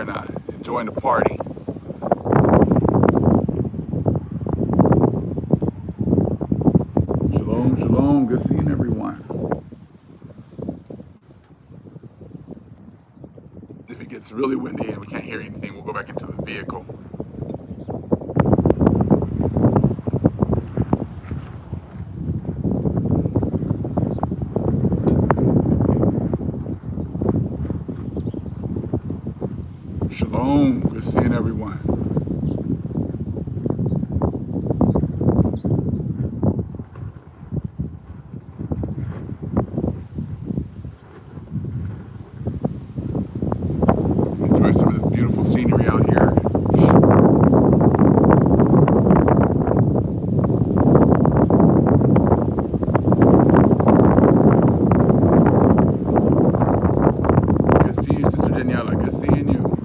and enjoying the party. Shalom, shalom. Good seeing everyone. If it gets really windy and we can't hear anything, we'll go back into the vehicle. Shalom. Good seeing everyone. Enjoy some of this beautiful scenery out here. Good seeing you, Sister Daniela. Good seeing you.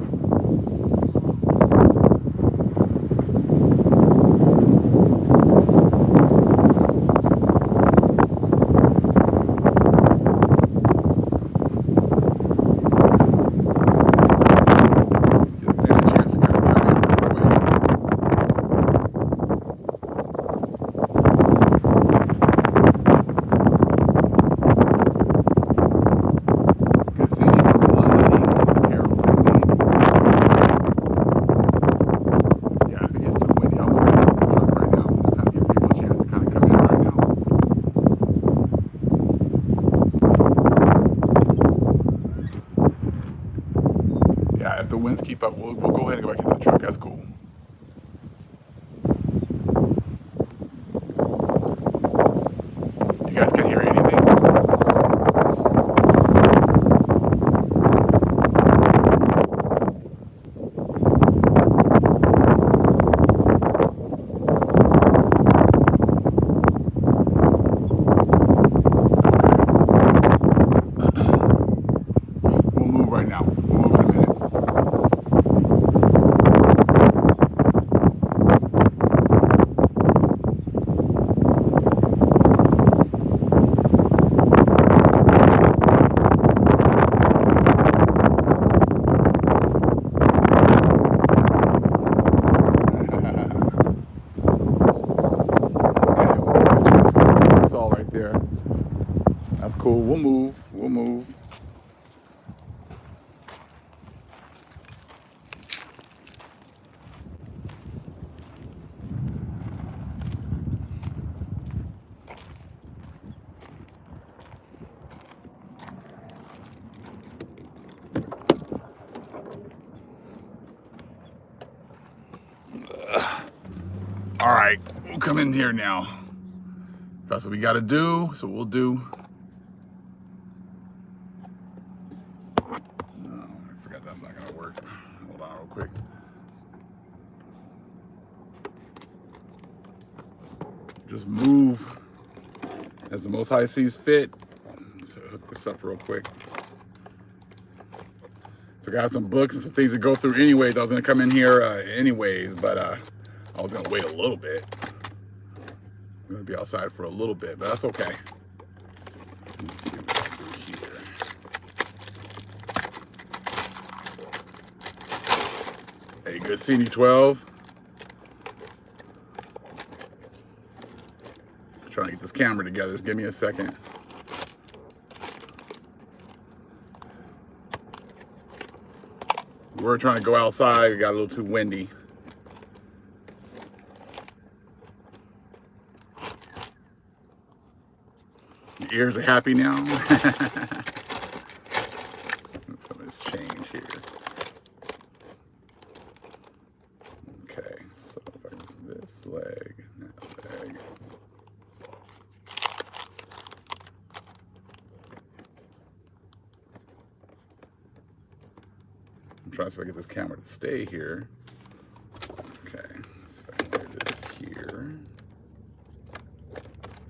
If the winds keep up, we'll go ahead and go back into the truck. That's cool. You guys can't hear anything? We'll move right now. We'll move in a minute. That's cool. We'll move. We'll move. All right, we'll come in here now. If that's what we got to do, so we'll do. No, I forgot that's not going to work. Hold on real quick. Just move as the Most High sees fit. So hook this up real quick. So I got some books and some things to go through anyways. I was going to come in here anyways, but I was going to wait a little bit. I'm going to be outside for a little bit, but that's okay. Let's see what I do here. Hey, good seeing you, 12. Trying to get this camera together. Just give me a second. We're trying to go outside. It got a little too windy. Your ears are happy now. Some of this change here. Okay, so if I do this leg, that leg. I'm trying to see if I get this camera to stay here. Okay, so if I can do this here.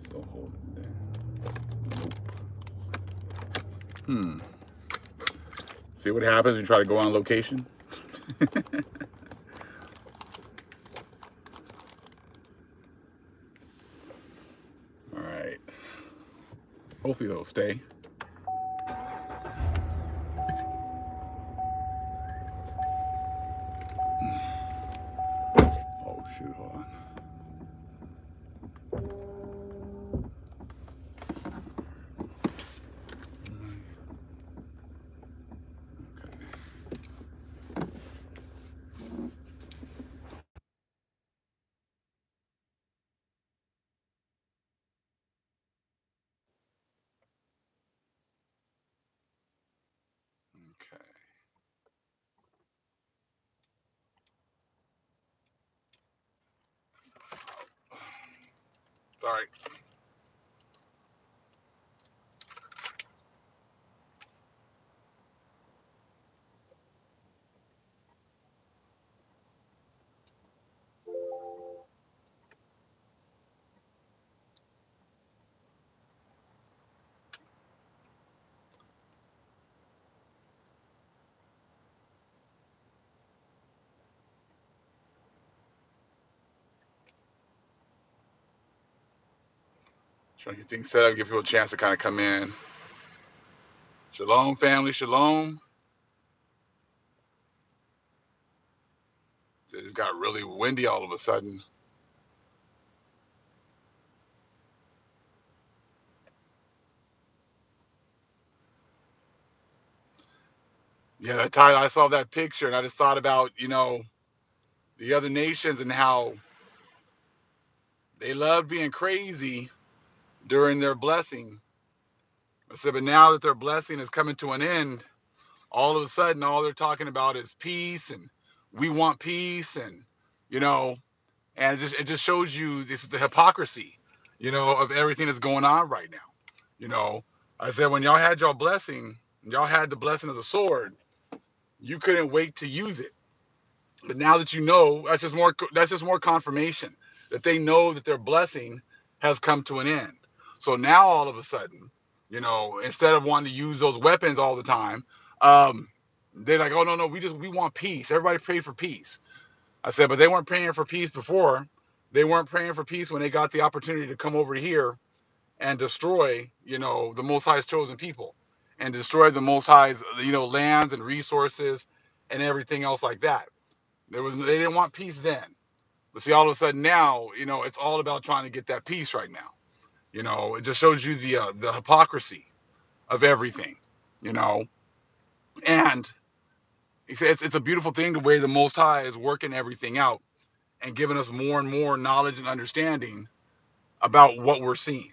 So hold it there. Nope. See what happens when you try to go on location? All right. Hopefully it'll stay. Okay. Sorry. Trying to get things set up, give people a chance to kind of come in. Shalom, family. Shalom. It just got really windy all of a sudden. Yeah, that time I saw that picture and I just thought about, the other nations and how they love being crazy during their blessing. I said, but now that their blessing is coming to an end, all of a sudden, all they're talking about is peace and we want peace and, you know, and it just shows you this is the hypocrisy, of everything that's going on right now. You know, I said, when y'all had y'all blessing, y'all had the blessing of the sword, you couldn't wait to use it. But now that you know, that's just more confirmation that they know that their blessing has come to an end. So now all of a sudden, instead of wanting to use those weapons all the time, um, they're like, oh no, no, we want peace. Everybody pray for peace. I said, but they weren't praying for peace before. They weren't praying for peace when they got the opportunity to come over here and destroy, the Most High's chosen people, and destroy the Most High's, lands and resources and everything else like that. They didn't want peace then, but see, all of a sudden now, it's all about trying to get that peace right now. It just shows you the hypocrisy of everything, you know, and it's a beautiful thing the way the Most High is working everything out and giving us more and more knowledge and understanding about what we're seeing.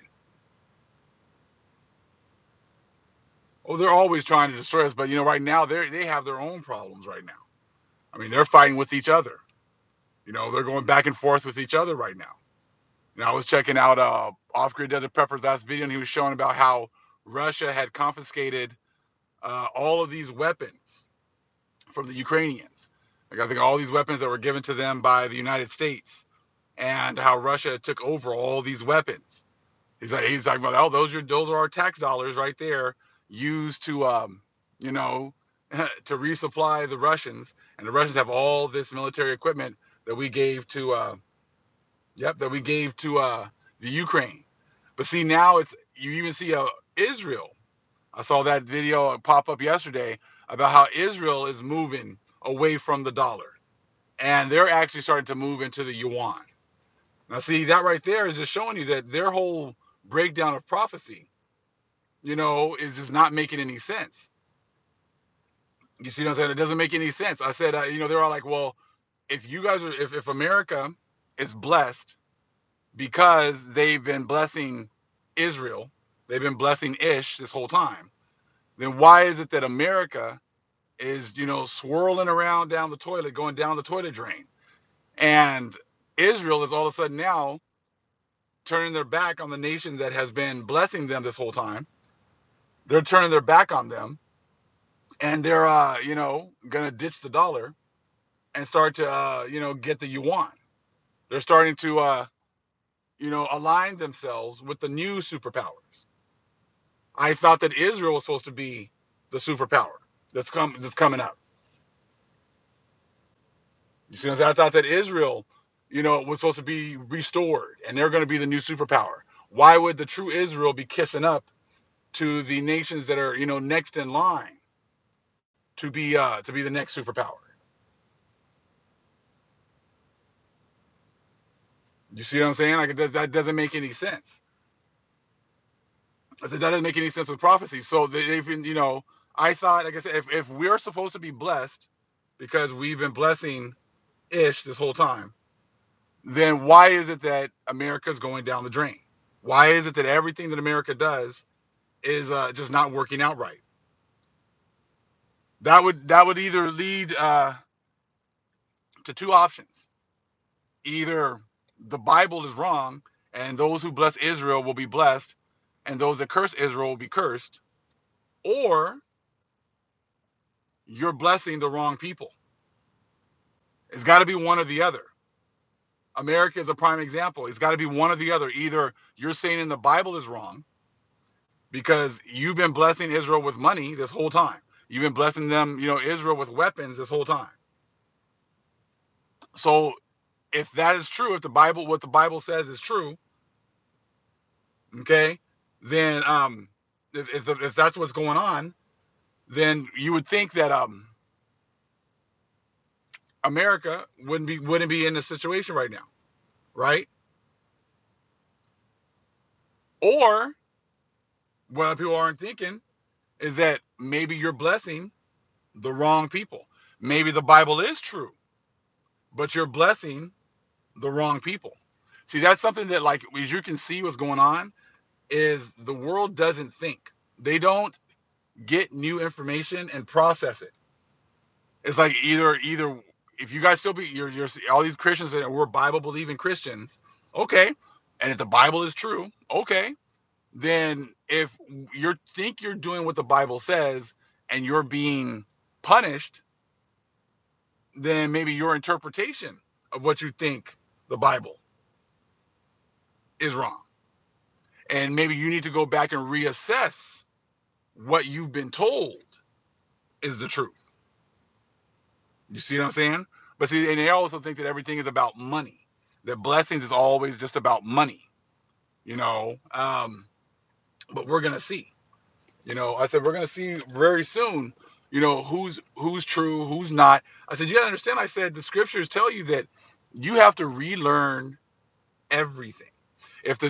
Oh, they're always trying to destroy us, but right now they have their own problems right now. I mean, they're fighting with each other. They're going back and forth with each other right now. I was checking out Off Grid Desert Prepper's last video, and he was showing about how Russia had confiscated all of these weapons from the Ukrainians. Like, I think all these weapons that were given to them by the United States, and how Russia took over all these weapons. He's like, well, oh, those are our tax dollars right there, used to you know to resupply the Russians, and the Russians have all this military equipment that we gave to the Ukraine. But see, now you even see Israel. I saw that video pop up yesterday about how Israel is moving away from the dollar, and they're actually starting to move into the yuan. Now, see, that right there is just showing you that their whole breakdown of prophecy, is just not making any sense. You see what I'm saying? It doesn't make any sense. I said, they're all like, well, if America is blessed because they've been blessing Israel, they've been blessing Ish this whole time, then why is it that America is, swirling around down the toilet, going down the toilet drain? And Israel is all of a sudden now turning their back on the nation that has been blessing them this whole time. They're turning their back on them, and they're, going to ditch the dollar and start to, get the yuan. They're starting to, align themselves with the new superpowers. I thought that Israel was supposed to be the superpower that's coming up. You see what I'm saying? I thought that Israel, was supposed to be restored, and they're going to be the new superpower. Why would the true Israel be kissing up to the nations that are, next in line to be the next superpower? You see what I'm saying? Like, that doesn't make any sense. That doesn't make any sense with prophecy. So they've been, I thought, like I said, if we're supposed to be blessed because we've been blessing Ish this whole time, then why is it that America's going down the drain? Why is it that everything that America does is just not working out right? That would either lead to two options. Either the Bible is wrong, and those who bless Israel will be blessed, and those that curse Israel will be cursed, or you're blessing the wrong people. It's got to be one or the other. America is a prime example. It's got to be one or the other. Either you're saying in the Bible is wrong because you've been blessing Israel with money this whole time. You've been blessing them, Israel with weapons this whole time. So if that is true, if what the Bible says is true, okay, then if that's what's going on, then you would think that America wouldn't be in this situation right now, right? Or what people aren't thinking is that maybe you're blessing the wrong people. Maybe the Bible is true, but you're blessing the wrong people. See, that's something that, like, as you can see what's going on, is the world doesn't think. They don't get new information and process it. It's like either if you guys still be you're all these Christians that we're Bible believing Christians, okay, and if the Bible is true, okay, then if you think you're doing what the Bible says and you're being punished, then maybe your interpretation of what you think the Bible is wrong. And maybe you need to go back and reassess what you've been told is the truth. You see what I'm saying? But see, and they also think that everything is about money. That blessings is always just about money, you know. But we're gonna see. I said we're gonna see very soon. Who's true, who's not. I said you gotta understand. I said the scriptures tell you that you have to relearn everything. If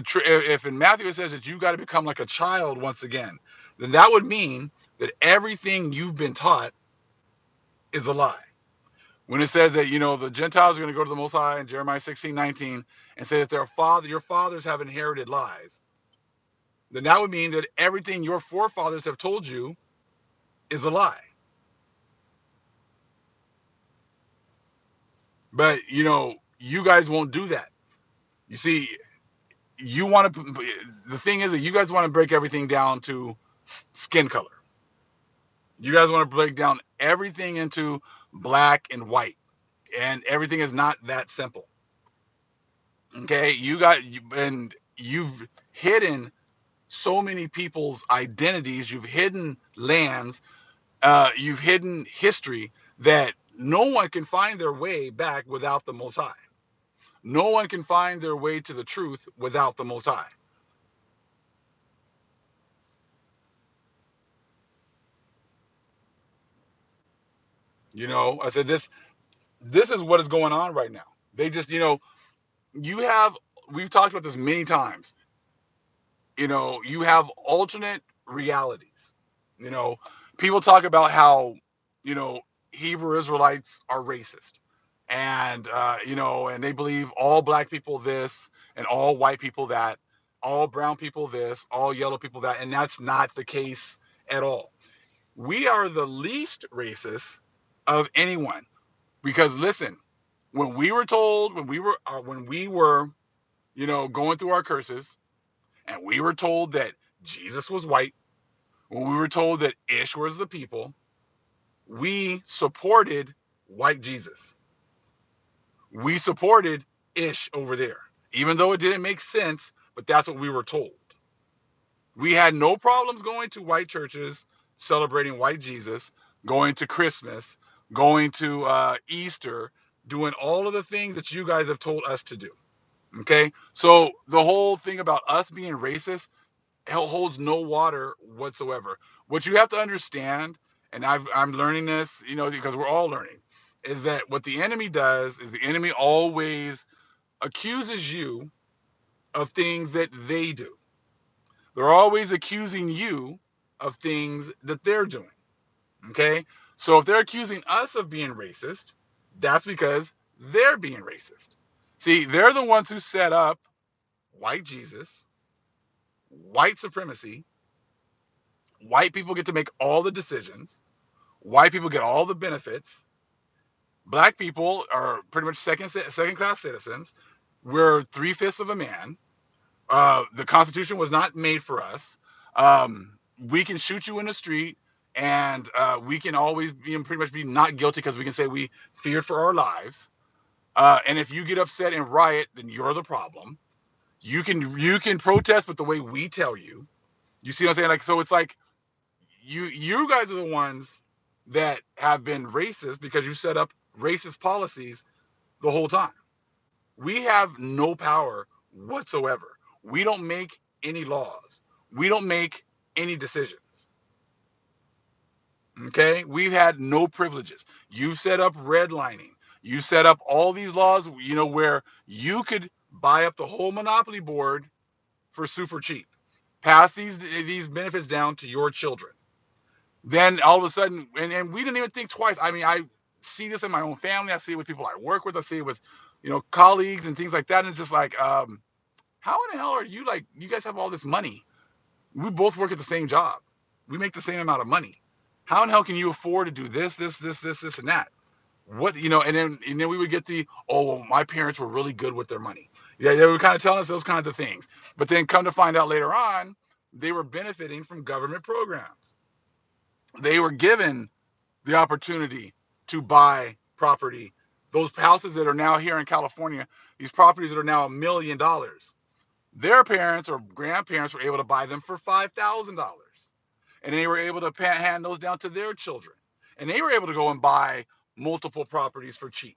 in Matthew it says that you got to become like a child once again, then that would mean that everything you've been taught is a lie. When it says that the Gentiles are going to go to the Most High in Jeremiah 16:19 and say that your fathers have inherited lies, then that would mean that everything your forefathers have told you is a lie. But you guys won't do that. You see, you want to. The thing is that you guys want to break everything down to skin color. You guys want to break down everything into black and white, and everything is not that simple. Okay, and you've hidden so many people's identities. You've hidden lands. You've hidden history that no one can find their way back without the Most High. No one can find their way to the truth without the Most High. I said this is what is going on right now. They just, you have we've talked about this many times. You have alternate realities. You know, People talk about how, you know, Hebrew Israelites are racist. And, and they believe all black people this and all white people that, all brown people this, all yellow people that. And that's not the case at all. We are the least racist of anyone because listen, when we were, going through our curses, and we were told that Jesus was white, when we were told that Ish was the people, we supported white Jesus. We supported Ish over there, even though it didn't make sense, but that's what we were told. We had no problems going to white churches, celebrating white Jesus, going to Christmas, going to Easter, doing all of the things that you guys have told us to do. Okay? So the whole thing about us being racist holds no water whatsoever. What you have to understand, and I'm learning this, because we're all learning, is that what the enemy does is the enemy always accuses you of things that they do. They're always accusing you of things that they're doing. Okay? So if they're accusing us of being racist, that's because they're being racist. See, they're the ones who set up white Jesus, white supremacy. White people get to make all the decisions. White people get all the benefits. Black people are pretty much second class citizens. We're 3/5 of a man. The Constitution was not made for us. We can shoot you in the street, and we can always be pretty much be not guilty because we can say we feared for our lives. And if you get upset and riot, then you're the problem. You can protest, but the way we tell you. You see what I'm saying? Like, so it's like you guys are the ones that have been racist because you set up racist policies the whole time. We have no power whatsoever. We don't make any laws. We don't make any decisions. Okay? We've had no privileges. You set up redlining. You set up all these laws, where you could buy up the whole monopoly board for super cheap. Pass these benefits down to your children. Then all of a sudden, and we didn't even think twice. I mean, I see this in my own family. I see it with people I work with. I see it with, colleagues and things like that. And it's just like, how in the hell are you, like, you guys have all this money? We both work at the same job. We make the same amount of money. How in the hell can you afford to do this, and that? What, and then we would get oh, well, my parents were really good with their money. Yeah, they would kind of tell us those kinds of things. But then come to find out later on, they were benefiting from government programs. They were given the opportunity to buy property. Those houses that are now here in California, these properties that are now $1 million, their parents or grandparents were able to buy them for $5,000, and they were able to hand those down to their children, and they were able to go and buy multiple properties for cheap.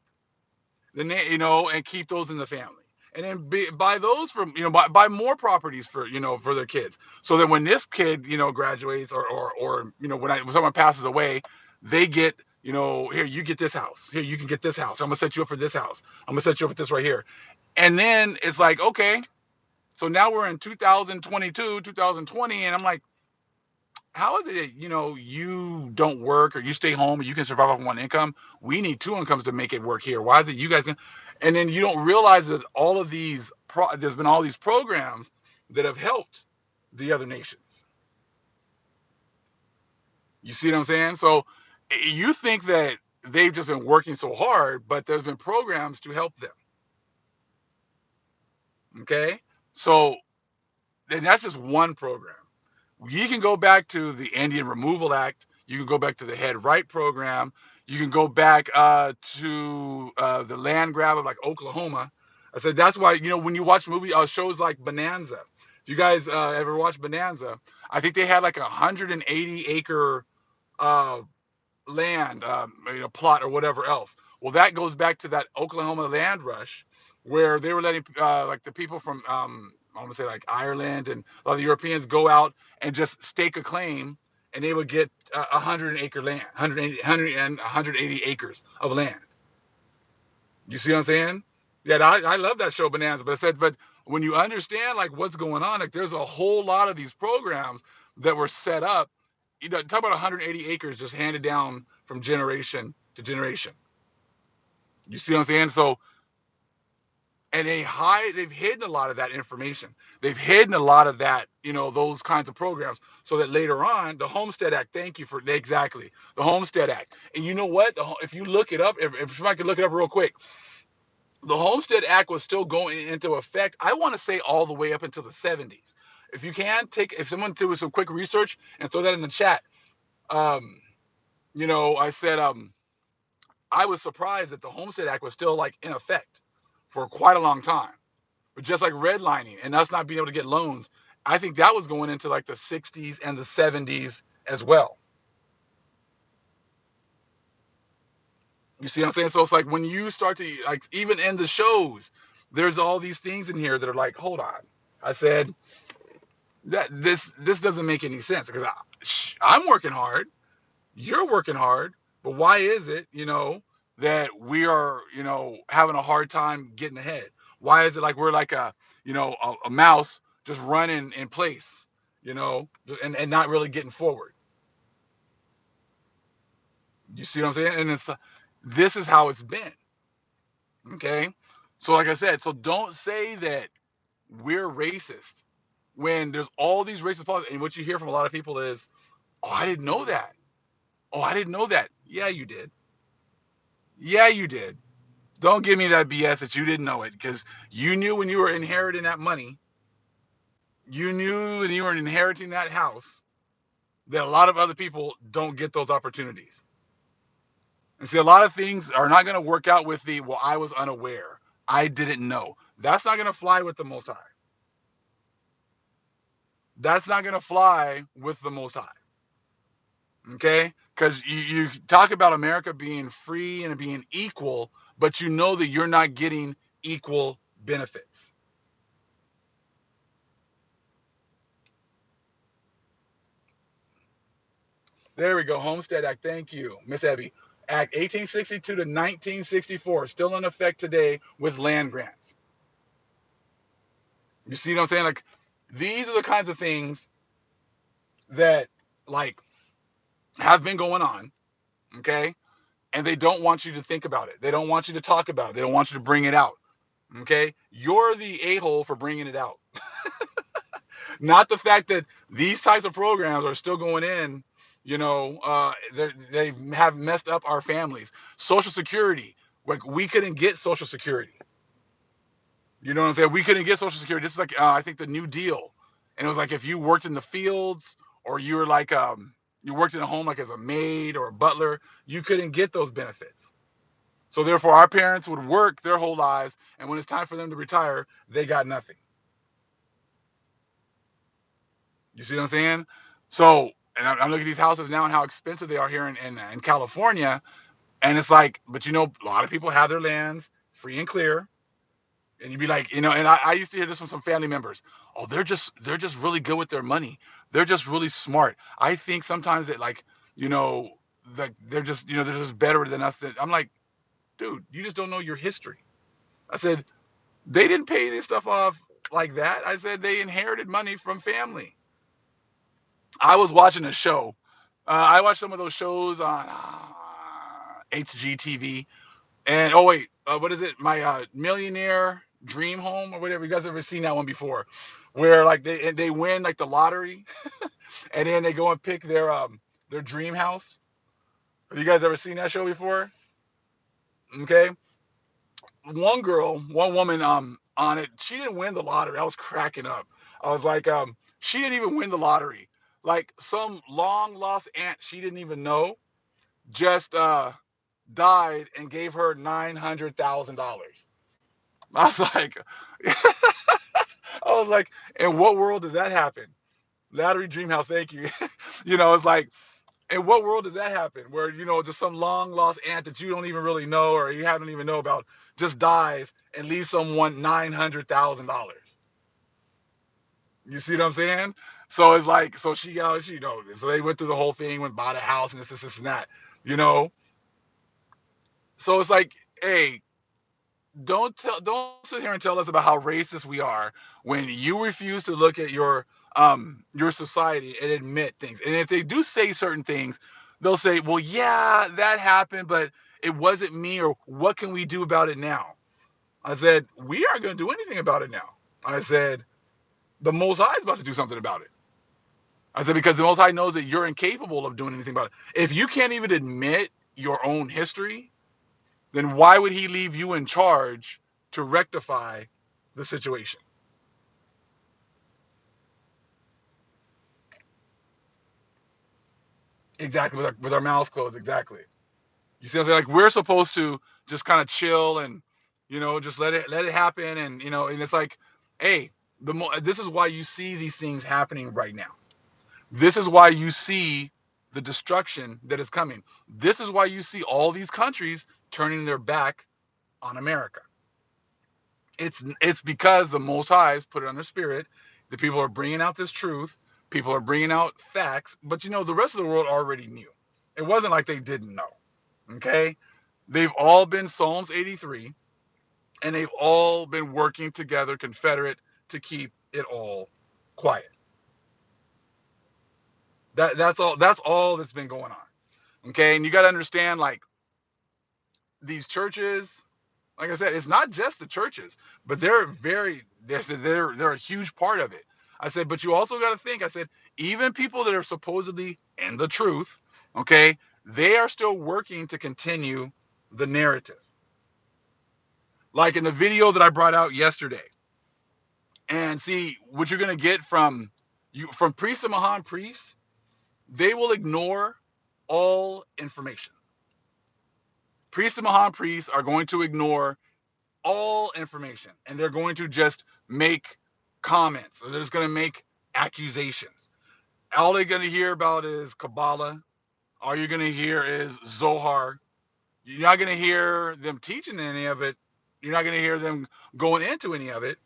Then they, and keep those in the family, and then buy those from, buy more properties for, for their kids, so that when this kid, graduates, or when someone passes away, they get, here, you get this house, here, you can get this house, I'm gonna set you up for this house, I'm gonna set you up with this right here. And then it's like, okay, so now we're in 2022, 2020, and I'm like, how is it that, you don't work, or you stay home and you can survive off one income? We need two incomes to make it work here. Why is it you guys can? And then you don't realize that all of these there's been all these programs that have helped the other nations. You see what I'm saying? So you think that they've just been working so hard, but there's been programs to help them. Okay, so and that's just one program. You can go back to the Indian Removal Act. You can go back to the Head Right program. You can go back to the land grab of, like, Oklahoma. I said that's why, when you watch shows like Bonanza. If you guys ever watch Bonanza, I think they had like 180-acre uh, land, plot or whatever else. Well, that goes back to that Oklahoma land rush, where they were letting like the people from, I'm gonna say, like, Ireland and a lot of the Europeans go out and just stake a claim, and they would get 100-acre land, 180 acres of land. You see what I'm saying? Yeah, I love that show Bonanza, but when you understand, like, what's going on, like, there's a whole lot of these programs that were set up. Talk about 180 acres just handed down from generation to generation. You see what I'm saying? So, and they've hidden a lot of that information. They've hidden a lot of that, those kinds of programs, so that later on, the Homestead Act. Thank you for exactly the Homestead Act. And you know what? If you look it up, if I could look it up real quick, the Homestead Act was still going into effect. I want to say all the way up until the 70s. If someone do some quick research and throw that in the chat. I said, I was surprised that the Homestead Act was still, like, in effect for quite a long time. But just like redlining and us not being able to get loans, I think that was going into, like, the 60s and the 70s as well. You see what I'm saying? So it's like, when you start to, like, even in the shows, there's all these things in here that are like, hold on. I said that this doesn't make any sense, because I'm working hard, you're working hard, but why is it, that we are, having a hard time getting ahead? Why is it like we're like a mouse just running in place, and not really getting forward? You see what I'm saying? And this is how it's been. Okay. So, like I said, so don't say that we're racist when there's all these racist policies. And what you hear from a lot of people is, oh, I didn't know that. Oh, I didn't know that. Yeah, you did. Yeah, you did. Don't give me that BS that you didn't know it, because you knew when you were inheriting that money, you knew when you were inheriting that house that a lot of other people don't get those opportunities. And see, a lot of things are not going to work out with the, well, I was unaware. I didn't know. That's not going to fly with the Most High. That's not going to fly with the Most High. Okay? Because you talk about America being free and being equal, but you know that you're not getting equal benefits. There we go. Homestead Act. Thank you, Miss Abby. Act 1862 to 1964, still in effect today with land grants. You see what I'm saying? Like, these are the kinds of things that, like, have been going on, okay? And they don't want you to think about it. They don't want you to talk about it. They don't want you to bring it out, okay? You're the a-hole for bringing it out. Not the fact that these types of programs are still going in, they have messed up our families. Social Security, like, we couldn't get Social Security. You know what I'm saying? We couldn't get Social Security. This is like, I think, the New Deal. And it was like, if you worked in the fields, or you were like, you worked in a home like as a maid or a butler, you couldn't get those benefits. So therefore, our parents would work their whole lives, and when it's time for them to retire, they got nothing. You see what I'm saying? So, and I'm looking at these houses now and how expensive they are here in California. And it's like, but a lot of people have their lands free and clear. And you'd be like, and I used to hear this from some family members. Oh, they're just really good with their money. They're just really smart. I think sometimes that, like, you know, that they're just better than us. That I'm like, dude, you just don't know your history. I said, they didn't pay this stuff off like that. I said they inherited money from family. I was watching a show. I watched some of those shows on HGTV. And oh wait, what is it? My Millionaire Dream Home or whatever. You guys ever seen that one before? Where, like, they win like the lottery, and then they go and pick their dream house. Have you guys ever seen that show before? Okay, one woman on it, she didn't win the lottery. I was cracking up. I was like, she didn't even win the lottery. Like, some long lost aunt she didn't even know just died and gave her $900,000. I was like, in what world does that happen? Lottery Dream House, thank you. It's like, in what world does that happen? Where, just some long lost aunt that you don't even really know, or you haven't even know about, just dies and leaves someone $900,000. You see what I'm saying? So it's like, so so they went through the whole thing, went bought a house and this and that, you know. So it's like, hey, don't sit here and tell us about how racist we are when you refuse to look at your society and admit things. And if they do say certain things, they'll say, well, yeah, that happened, but it wasn't me, or what can we do about it now? I said, we aren't going to do anything about it now. I said, the Most High is about to do something about it. I said, because the Most High knows that you're incapable of doing anything about it. If you can't even admit your own history, then why would he leave you in charge to rectify the situation? Exactly, with our mouths closed. Exactly. You see what I'm saying? Like, we're supposed to just kind of chill and, just let it happen. And, and it's like, hey, this is why you see these things happening right now. This is why you see the destruction that is coming. This is why you see all these countries turning their back on America. It's because the Most High has put it on their spirit. The people are bringing out this truth. People are bringing out facts. But, the rest of the world already knew. It wasn't like they didn't know. Okay? They've all been Psalms 83, and they've all been working together, Confederate, to keep it all quiet. That's all that's been going on. Okay? And you got to understand, like, these churches, like I said, it's not just the churches, but they're a huge part of it. I said, but you also got to think. I said, even people that are supposedly in the truth, okay, they are still working to continue the narrative. Like in the video that I brought out yesterday. And see, what you're going to get from priests and Mahan priests, they will ignore all information. Priests and Mahan priests are going to ignore all information, and they're going to just make comments, or they're just going to make accusations. All they're going to hear about is Kabbalah. All you're going to hear is Zohar. You're not going to hear them teaching any of it. You're not going to hear them going into any of it,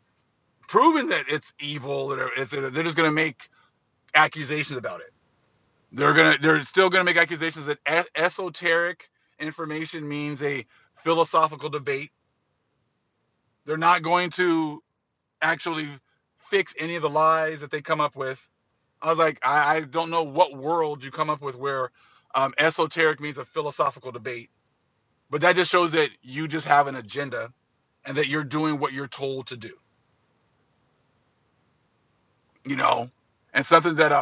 proving that it's evil. They're just going to make accusations about it. They're still gonna make accusations that esoteric information means a philosophical debate. They're not going to actually fix any of the lies that they come up with. I was like, I don't know what world you come up with where esoteric means a philosophical debate, but that just shows that you just have an agenda and that you're doing what you're told to do. You know, and something that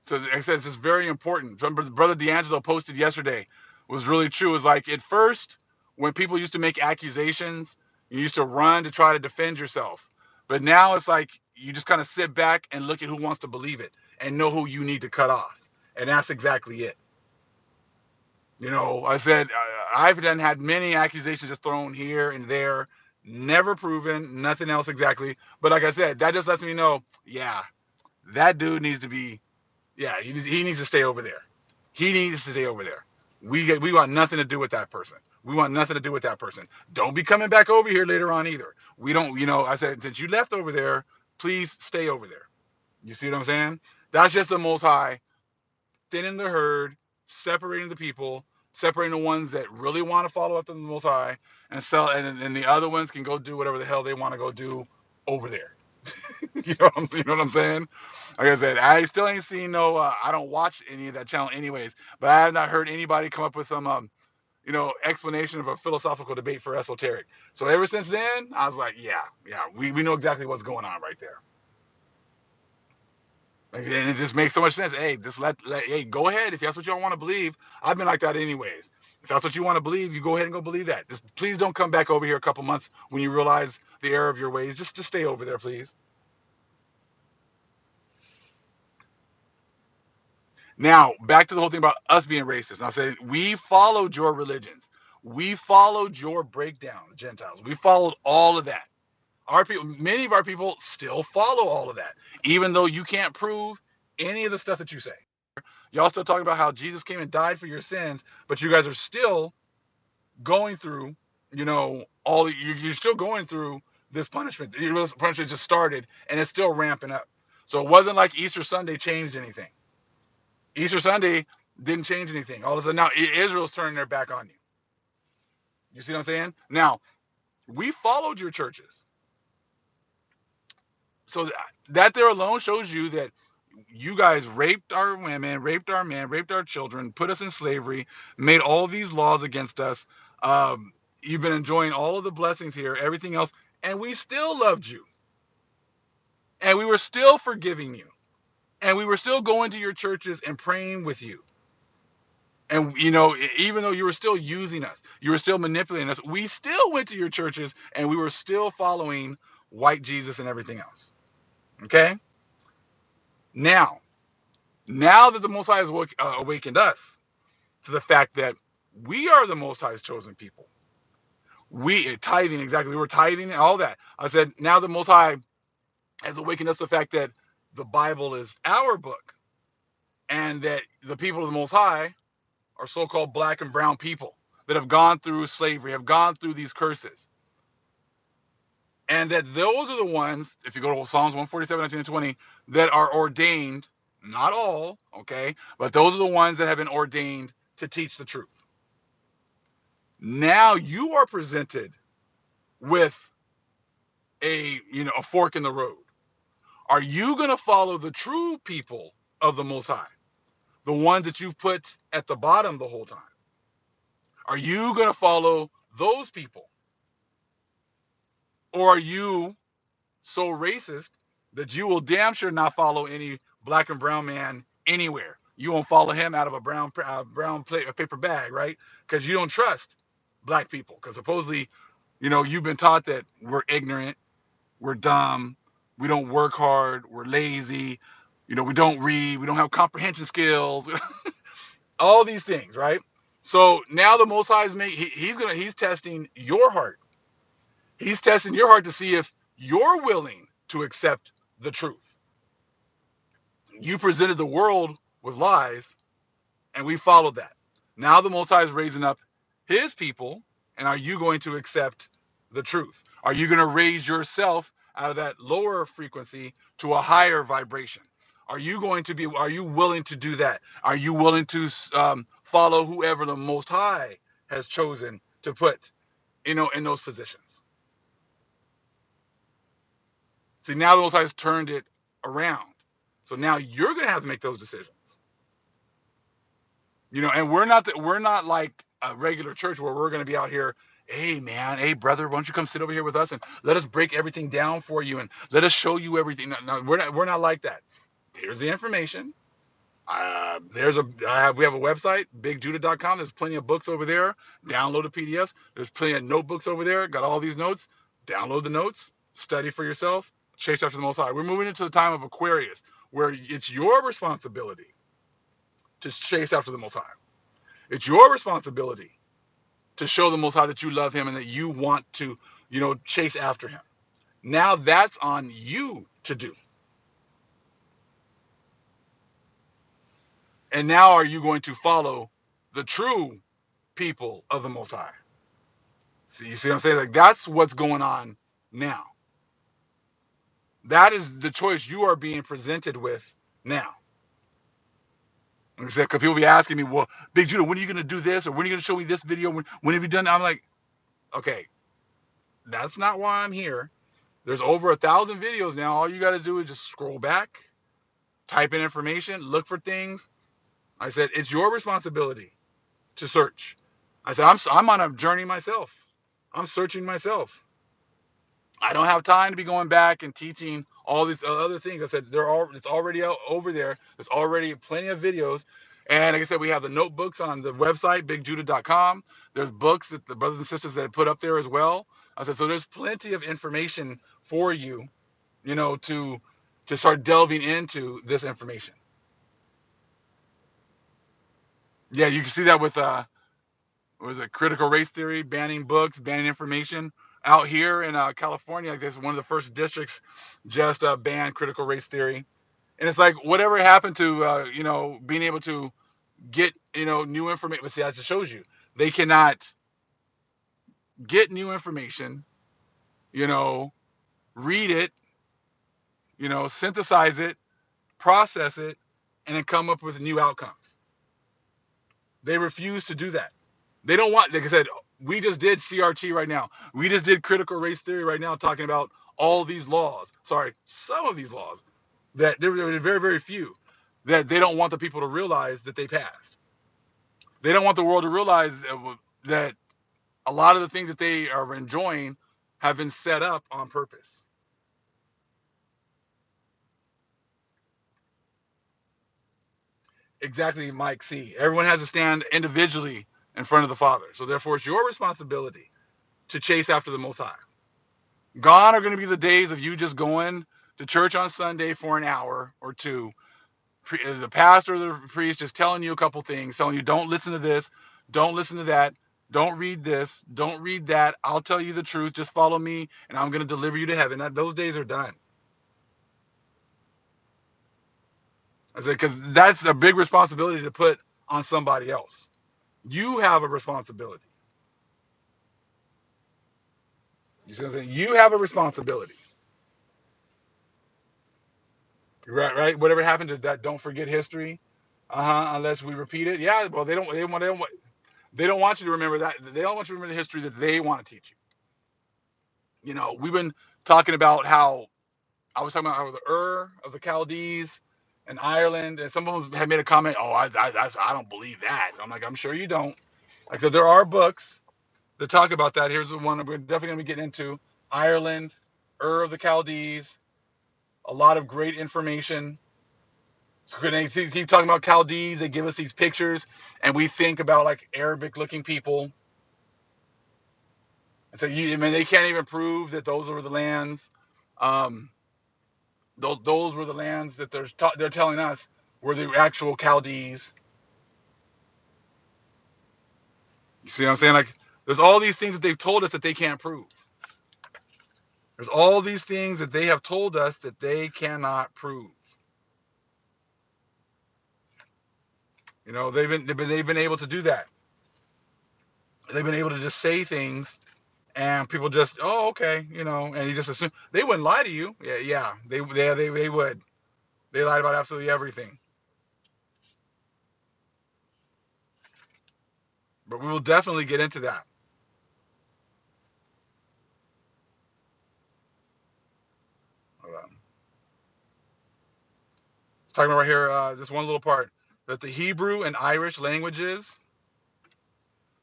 So like I said, it's just very important. Remember, Brother D'Angelo posted yesterday was really true. It was like at first, when people used to make accusations, you used to run to try to defend yourself. But now it's like you just kind of sit back and look at who wants to believe it and know who you need to cut off. And that's exactly it. You know, I said, I've done had many accusations just thrown here and there, never proven, nothing else exactly. But like I said, that just lets me know, yeah, that dude needs to be yeah, he needs to stay over there. He needs to stay over there. We want nothing to do with that person. We want nothing to do with that person. Don't be coming back over here later on either. We don't, I said, since you left over there, please stay over there. You see what I'm saying? That's just the Most High thinning the herd, separating the people, separating the ones that really want to follow up to the Most High, and the other ones can go do whatever the hell they want to go do over there. You know what I'm saying? Like I said, I still ain't seen no. I don't watch any of that channel, anyways. But I have not heard anybody come up with some, explanation of a philosophical debate for esoteric. So ever since then, I was like, yeah, we know exactly what's going on right there. Like, and it just makes so much sense. Hey, just hey, go ahead if that's what y'all want to believe. I've been like that anyways. If that's what you want to believe, you go ahead and go believe that. Just please don't come back over here a couple months when you realize the error of your ways. Just stay over there, please. Now, back to the whole thing about us being racist. And I said, we followed your religions. We followed your breakdown, Gentiles. We followed all of that. Our people, many of our people still follow all of that, even though you can't prove any of the stuff that you say. Y'all still talking about how Jesus came and died for your sins, but you guys are still going through, you're still going through this punishment. This punishment just started and it's still ramping up. So it wasn't like Easter Sunday changed anything. Easter Sunday didn't change anything. All of a sudden now Israel's turning their back on you. You see what I'm saying? Now, we followed your churches. So that there alone shows you that you guys raped our women, raped our men, raped our children, put us in slavery, made all these laws against us. You've been enjoying all of the blessings here, everything else, and we still loved you. And we were still forgiving you. And we were still going to your churches and praying with you. And even though you were still using us, you were still manipulating us, we still went to your churches and we were still following white Jesus and everything else. Okay? Now that the Most High has awakened us to the fact that we are the Most High's chosen people. We tithing, exactly. We were tithing and all that. I said, now the Most High has awakened us to the fact that the Bible is our book and that the people of the Most High are so-called black and brown people that have gone through slavery, have gone through these curses. And that those are the ones, if you go to Psalms 147, 19 and 20, that are ordained, not all, okay, but those are the ones that have been ordained to teach the truth. Now you are presented with a fork in the road. Are you going to follow the true people of the Most High, the ones that you've put at the bottom the whole time? Are you going to follow those people? Or are you so racist that you will damn sure not follow any black and brown man anywhere? You won't follow him out of a paper bag, right? Because you don't trust black people. Because supposedly, you've been taught that we're ignorant, we're dumb, we don't work hard, we're lazy, we don't read, we don't have comprehension skills, all these things, right? So now the Most High he's testing your heart. He's testing your heart to see if you're willing to accept the truth. You presented the world with lies, and we followed that. Now the Most High is raising up his people, and are you going to accept the truth? Are you going to raise yourself out of that lower frequency to a higher vibration? Are you willing to do that? Are you willing to follow whoever the Most High has chosen to put, in those positions? See, now the Most High has turned it around. So now you're going to have to make those decisions. And we're not like a regular church where we're going to be out here, hey man, hey brother, why don't you come sit over here with us and let us break everything down for you and let us show you everything. No, we're not like that. Here's the information. We have a website, bigjudah.com. There's plenty of books over there. Download the PDFs. There's plenty of notebooks over there. Got all these notes. Download the notes. Study for yourself. Chase after the Most High. We're moving into the time of Aquarius, where it's your responsibility to chase after the Most High. It's your responsibility to show the Most High that you love him and that you want to, chase after him. Now that's on you to do. And now are you going to follow the true people of the Most High? See, you see what I'm saying? Like, that's what's going on now. That is the choice you are being presented with now. Like I said, because people be asking me, well, Big Judah, when are you going to do this? Or when are you going to show me this video? When have you done that? I'm like, okay, that's not why I'm here. There's over 1,000 videos now. All you got to do is just scroll back, type in information, look for things. I said, it's your responsibility to search. I said, I'm on a journey myself. I'm searching myself. I don't have time to be going back and teaching all these other things. I said, it's already out over there. There's already plenty of videos. And like I said, we have the notebooks on the website, bigjudah.com. There's books that the brothers and sisters that have put up there as well. I said, so there's plenty of information for you, to start delving into this information. Yeah, you can see that with what is it, critical race theory, banning books, banning information. Out here in California, I guess one of the first districts just banned critical race theory. And it's like, whatever happened to being able to get new information. But see, that just shows you they cannot get new information, read it, synthesize it, process it, and then come up with new outcomes. They refuse to do that. They don't want, like I said, we just did CRT right now. We just did critical race theory right now, talking about all these laws. Sorry, some of these laws that there were very, very few that they don't want the people to realize that they passed. They don't want the world to realize that a lot of the things that they are enjoying have been set up on purpose. Exactly, Mike C. Everyone has to stand individually in front of the Father. So therefore, it's your responsibility to chase after the Most High. Gone are going to be the days of you just going to church on Sunday for an hour or two. The pastor or the priest just telling you a couple things, telling you don't listen to this, don't listen to that, don't read this, don't read that. I'll tell you the truth. Just follow me, and I'm going to deliver you to heaven. Those days are done. I said, because that's a big responsibility to put on somebody else. You have a responsibility. You see what I'm saying? You have a responsibility. Right? Whatever happened to that, don't forget history. Unless we repeat it. Yeah, well, they don't want you to remember that. They don't want you to remember the history that they want to teach you. We've been talking about how I was talking about how the of the Chaldees and Ireland, and some of them had made a comment. Oh, I don't believe that. I'm like, I'm sure you don't. Like, there are books that talk about that. Here's the one we're definitely going to be getting into: Ireland, of the Chaldees. A lot of great information. So they keep talking about Chaldees. They give us these pictures, and we think about like Arabic-looking people. And so I mean, they can't even prove that those were the lands. Um, those were the lands that they're telling us were the actual Chaldees. You see what I'm saying? Like, there's all these things that they've told us that they can't prove. There's all these things that they have told us that they cannot prove. You know, they've been able to do that. They've been able to just say things, and people just, oh, okay, you know, and you just assume they wouldn't lie to you. Yeah, they would. They lied about absolutely everything. But we will definitely get into that. Hold on. It's talking about right here, this one little part, that the Hebrew and Irish languages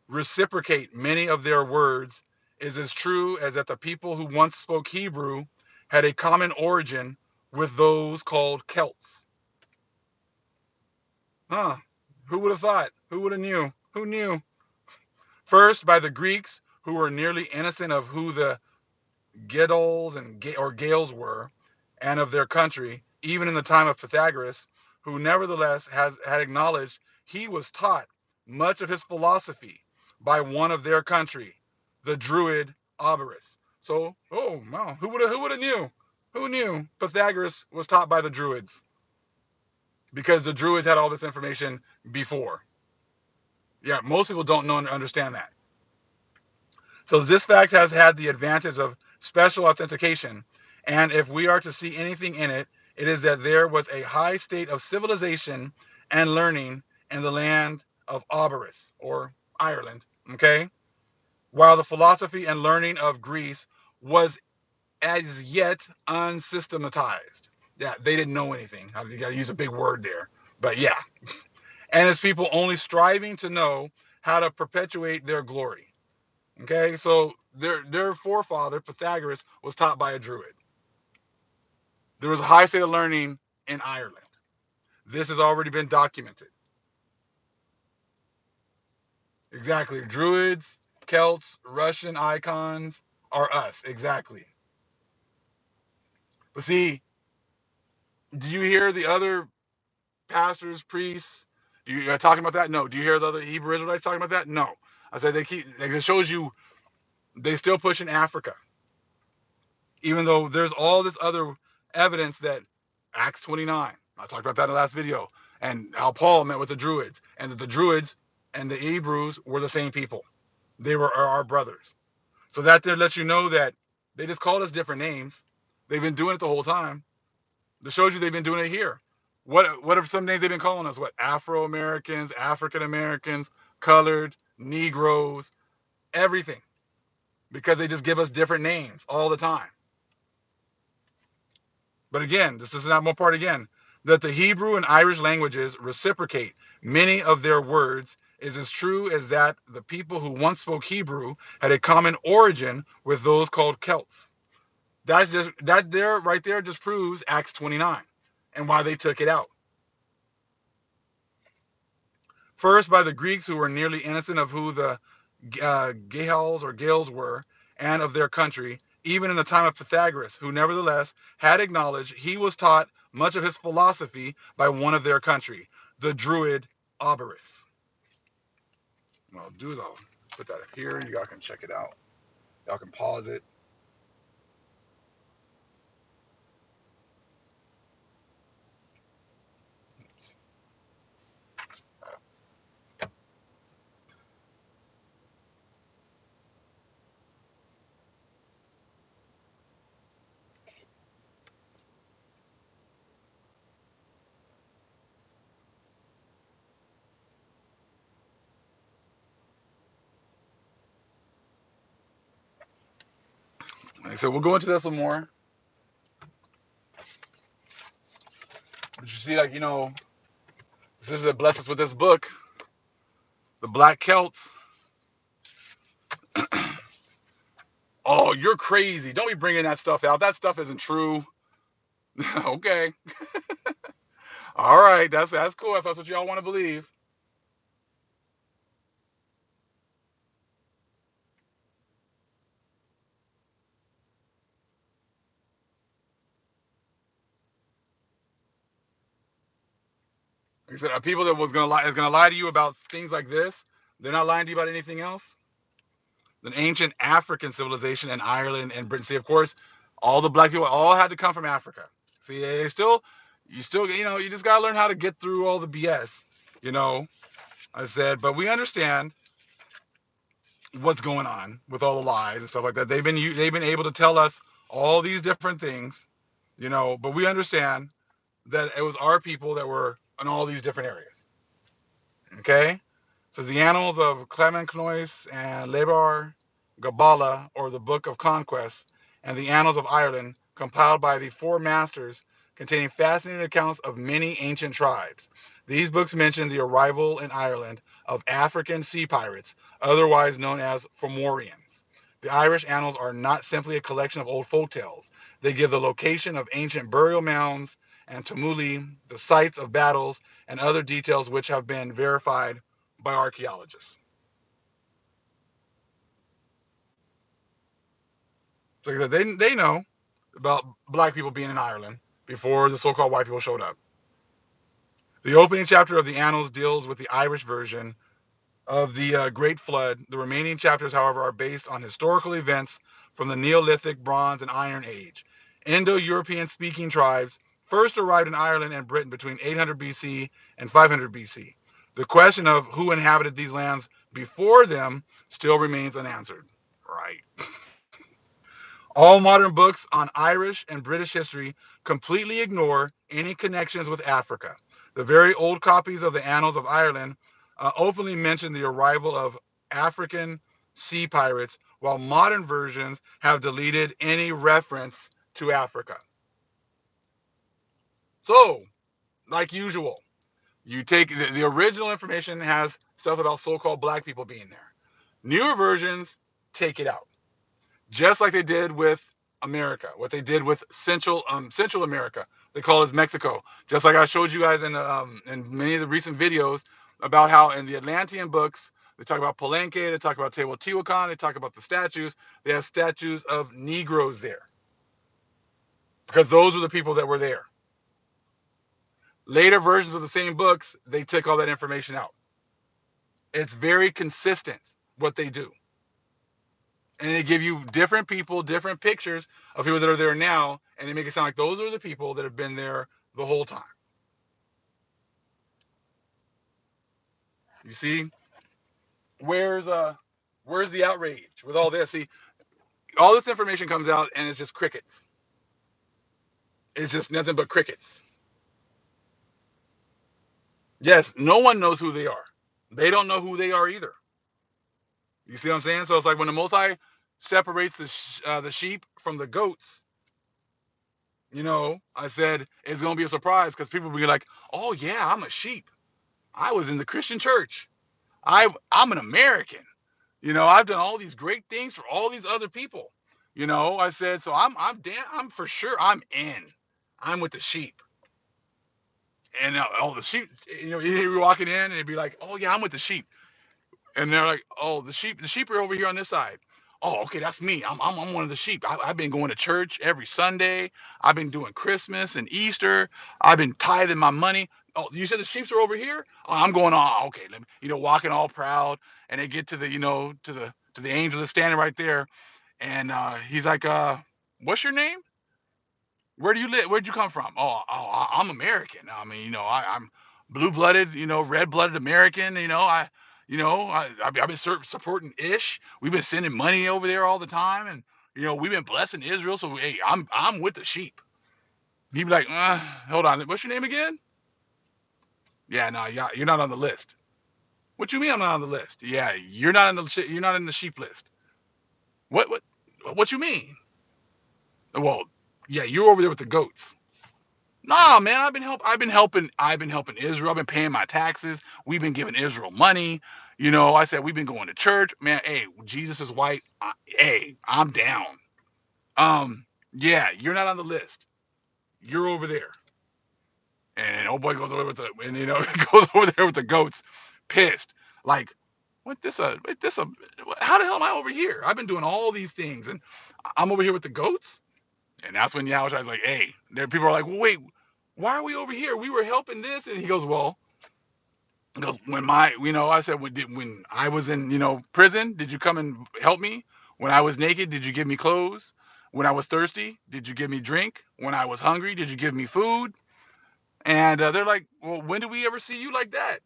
reciprocate many of their words is as true as that the people who once spoke Hebrew had a common origin with those called Celts. Huh? Who would have thought? Who would have knew? Who knew? First, by the Greeks, who were nearly innocent of who the Gedals or Gales were, and of their country, even in the time of Pythagoras, who nevertheless had acknowledged he was taught much of his philosophy by one of their country, the Druid Abaris. So, oh wow, who would have knew? Who knew Pythagoras was taught by the Druids? Because the Druids had all this information before. Yeah, most people don't know and understand that. So this fact has had the advantage of special authentication, and if we are to see anything in it, it is that there was a high state of civilization and learning in the land of Abaris, or Ireland, okay? While the philosophy and learning of Greece was as yet unsystematized. Yeah, they didn't know anything. You got to use a big word there. But yeah, and its people only striving to know how to perpetuate their glory. Okay, so their forefather Pythagoras was taught by a druid. There was a high state of learning in Ireland. This has already been documented. Exactly, Druids, Celts, Russian icons are us. Exactly. But see, do you hear the other pastors, priests? You talking about that? No. Do you hear the other Hebrew Israelites talking about that? No. I said they keep. It shows you they still push in Africa, even though there's all this other evidence that Acts 29. I talked about that in the last video, and how Paul met with the Druids, and that the Druids and the Hebrews were the same people. They were our brothers. So that there lets you know that they just called us different names. They've been doing it the whole time. That shows you they've been doing it here. What are some names they've been calling us? What, Afro Americans, African Americans, colored, Negroes, everything, because they just give us different names all the time. But again, this is not one part again, that the Hebrew and Irish languages reciprocate many of their words is as true as that the people who once spoke Hebrew had a common origin with those called Celts. That there right there just proves Acts 29 and why they took it out. First, by the Greeks, who were nearly innocent of who the Gales or Gales were, and of their country, even in the time of Pythagoras, who nevertheless had acknowledged he was taught much of his philosophy by one of their country, the Druid Abaris. Well, do though. Put that up here. You all can check it out. Y'all can pause it. So we'll go into this some more. But you see, like, this is a bless us with this book, the Black Celts. Oh, you're crazy. Don't be bringing that stuff out. That stuff isn't true. Okay. All right, that's cool if that's what y'all want to believe. Like I said, are people that was gonna lie is gonna lie to you about things like this? They're not lying to you about anything else. An ancient African civilization in Ireland and Britain. See, of course, all the black people all had to come from Africa. See, they still, you still, you just gotta learn how to get through all the BS. You know, I said, but we understand what's going on with all the lies and stuff like that. They've been able to tell us all these different things, but we understand that it was our people that were in all these different areas. Okay? So the Annals of Clemencnois and Lebar Gabala, or the Book of Conquest, and the Annals of Ireland, compiled by the Four Masters, containing fascinating accounts of many ancient tribes. These books mention the arrival in Ireland of African sea pirates, otherwise known as Fomorians. The Irish annals are not simply a collection of old folk tales. They give the location of ancient burial mounds and tumuli, the sites of battles, and other details which have been verified by archaeologists. So they know about black people being in Ireland before the so-called white people showed up. The opening chapter of the Annals deals with the Irish version of the Great Flood. The remaining chapters, however, are based on historical events from the Neolithic, Bronze, and Iron Age. Indo-European speaking tribes first arrived in Ireland and Britain between 800 BC and 500 BC. The question of who inhabited these lands before them still remains unanswered. Right. All modern books on Irish and British history completely ignore any connections with Africa. The very old copies of the Annals of Ireland openly mention the arrival of African sea pirates, while modern versions have deleted any reference to Africa. So, like usual, you take the original information has stuff about so-called black people being there. Newer versions take it out, just like they did with America, what they did with Central America. They call it Mexico. Just like I showed you guys in many of the recent videos about how in the Atlantean books they talk about Palenque, they talk about Teotihuacan, they talk about the statues. They have statues of Negroes there because those are the people that were there. Later versions of the same books, they took all that information out. It's very consistent what they do. And they give you different people, different pictures of people that are there now, and they make it sound like those are the people that have been there the whole time. You see, where's uh, where's the outrage with all this? See, all this information comes out, and it's just crickets. It's just nothing but crickets. Yes, no one knows who they are. They don't know who they are either. You see what I'm saying? So it's like when the Most High separates the sheep from the goats. I said it's gonna be a surprise because people will be like, "Oh yeah, I'm a sheep. I was in the Christian church. I'm an American. I've done all these great things for all these other people. I said, so I'm for sure I'm in. I'm with the sheep. And all the sheep, you're walking in and it'd be like, oh yeah, I'm with the sheep. And they're like, oh, the sheep are over here on this side. Oh, okay, that's me. I'm one of the sheep. I've been going to church every Sunday. I've been doing Christmas and Easter. I've been tithing my money. Oh, you said the sheep are over here? Oh, I'm going on. Okay, let me, walking all proud, and they get to the, to the angel that's standing right there, and he's like, what's your name? Where do you live? Where'd you come from? Oh, I'm American. I mean, I'm blue-blooded, red-blooded American. I've been supporting Ish. We've been sending money over there all the time, and we've been blessing Israel. So hey, I'm with the sheep. He'd be like, hold on, what's your name again? Yeah, no, yeah, you're not on the list. What you mean I'm not on the list? Yeah, you're not in the sheep list. What you mean? Well, yeah, you're over there with the goats. Nah, man, I've been helping Israel. I've been paying my taxes. We've been giving Israel money. I said we've been going to church. Man, hey, Jesus is white. Hey, I'm down. Yeah, you're not on the list. You're over there. And old boy goes over with the, and goes over there with the goats, pissed, like, what this a, how the hell am I over here? I've been doing all these things, and I'm over here with the goats. And that's when Yahushua is like, hey, there people are like, well, wait, why are we over here? We were helping this, and he goes, well, he goes, when I said, when I was in, prison, did you come and help me? When I was naked, did you give me clothes? When I was thirsty, did you give me drink? When I was hungry, did you give me food? And they're like, well, when did we ever see you like that?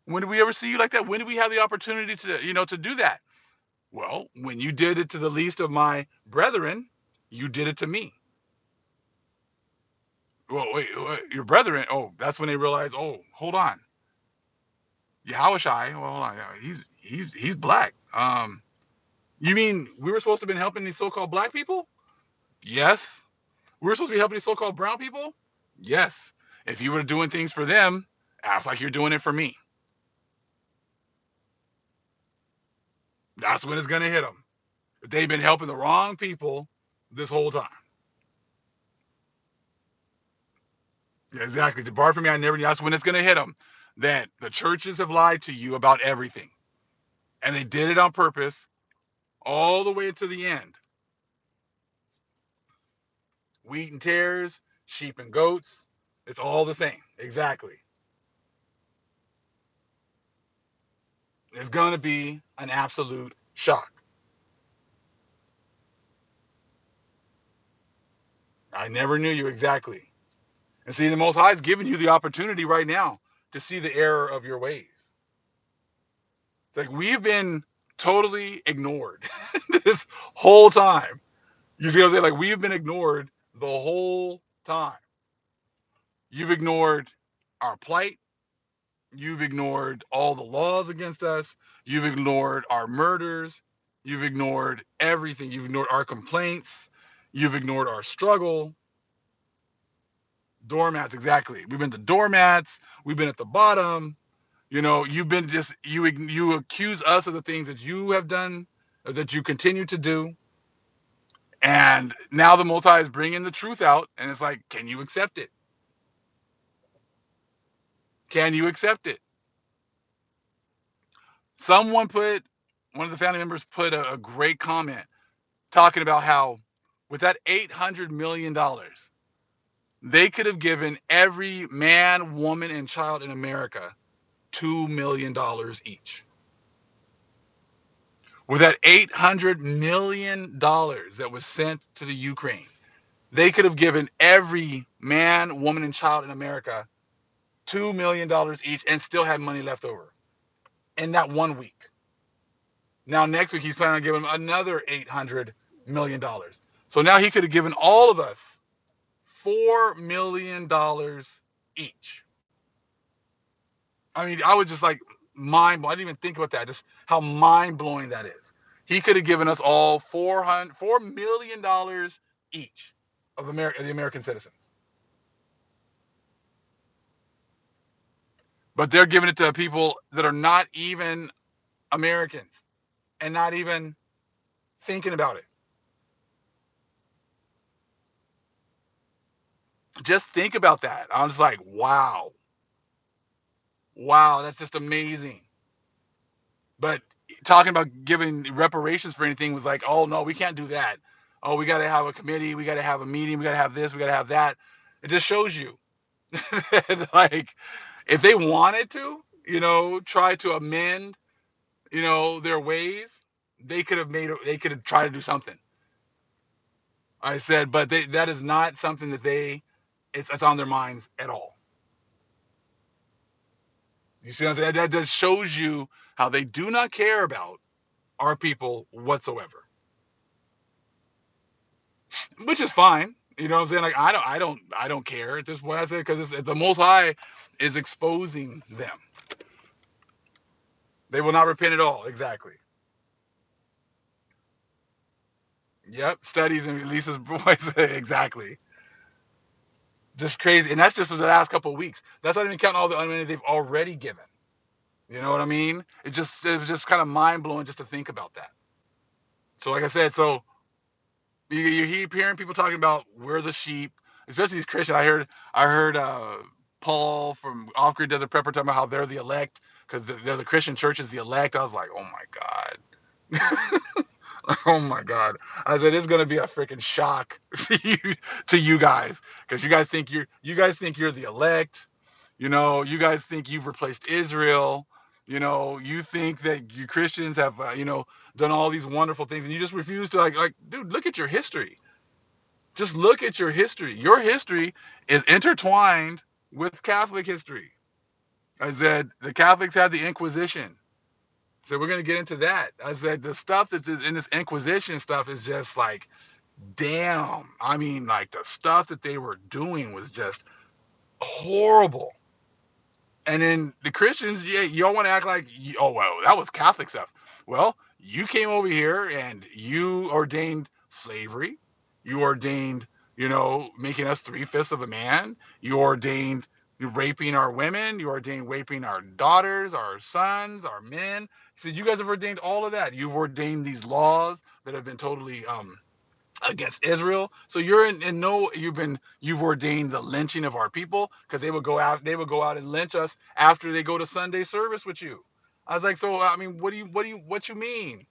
When did we ever see you like that? When did we have the opportunity to, to do that? Well, when you did it to the least of my brethren, you did it to me. Well, wait, your brethren. Oh, that's when they realize, oh, hold on. Yahushai, well, hold on, yeah, he's black. You mean we were supposed to have been helping these so-called black people? Yes. We were supposed to be helping these so-called brown people? Yes. If you were doing things for them, acts like you're doing it for me. That's when it's gonna hit them. They've been helping the wrong people this whole time. Yeah, exactly. Depart from me, I never knew. That's when it's gonna hit them. That the churches have lied to you about everything, and they did it on purpose, all the way to the end. Wheat and tares, sheep and goats, it's all the same. Exactly. It's gonna be an absolute shock. I never knew you exactly. And see, the Most High is giving you the opportunity right now to see the error of your ways. It's like we've been totally ignored this whole time. You see what I'm saying? Like we've been ignored the whole time. You've ignored our plight. You've ignored all the laws against us. You've ignored our murders. You've ignored everything. You've ignored our complaints. You've ignored our struggle. Doormats, exactly. We've been the doormats. We've been at the bottom. You've been just you accuse us of the things that you have done, or that you continue to do, and now the Most High is bringing the truth out, and it's like, can you accept it? Can you accept it? Someone put One of the family members put a great comment talking about how with that $800 million, they could have given every man, woman, and child in America $2 million each. With that $800 million that was sent to the Ukraine, they could have given every man, woman, and child in America $2 million each and still had money left over in that 1 week. Now, next week, he's planning on giving them another $800 million. So now he could have given all of us $4 million each. I mean, I was just like I didn't even think about that, just how mind blowing that is. He could have given us all $4 million each of the American citizens, but they're giving it to people that are not even Americans and not even thinking about it. Just think about that. I was like, wow, wow, that's just amazing. But talking about giving reparations for anything was like, oh no, we can't do that. Oh, we got to have a committee, we got to have a meeting, we got to have this, we got to have that. It just shows you, like, if they wanted to, try to amend, their ways, they could have tried to do something. I said, but that is not something that it's on their minds at all. You see what I'm saying? That just shows you how they do not care about our people whatsoever, which is fine. You know what I'm saying? Like I don't care at this point. I said because it's the Most High is exposing them. They will not repent at all. Exactly. Yep. Studies and Lisa's voice. Exactly. Just crazy, and that's just the last couple of weeks. That's not even counting all the money they've already given. You know what I mean? It was just kind of mind blowing just to think about that. So like I said, so you keep hearing people talking about we're the sheep, especially these Christians. I heard Paul from Off Grid Desert Prepper talking about how they're the elect because they're the Christian church is the elect. I was like, oh my god, oh my god. I said it's gonna be a freaking shock to you guys because you guys think you're the elect. You guys think you've replaced Israel. You think that you Christians have done all these wonderful things, and you just refuse to dude, look at your history. Just look at your history. Your history is intertwined with Catholic history. I said the Catholics had the Inquisition. So we're going to get into that. I said the stuff that's in this Inquisition stuff is just like, damn. I mean, like the stuff that they were doing was just horrible. And then the Christians, yeah, y'all want to act like, oh, well, that was Catholic stuff. Well, you came over here and you ordained slavery. You ordained, making us 3/5 of a man. You ordained raping our women. You ordained raping our daughters, our sons, our men. He said, you guys have ordained all of that. You've ordained these laws that have been totally against Israel. So you're in no you've ordained the lynching of our people because they would go out and lynch us after they go to Sunday service with you. I was like, so I mean, what you mean?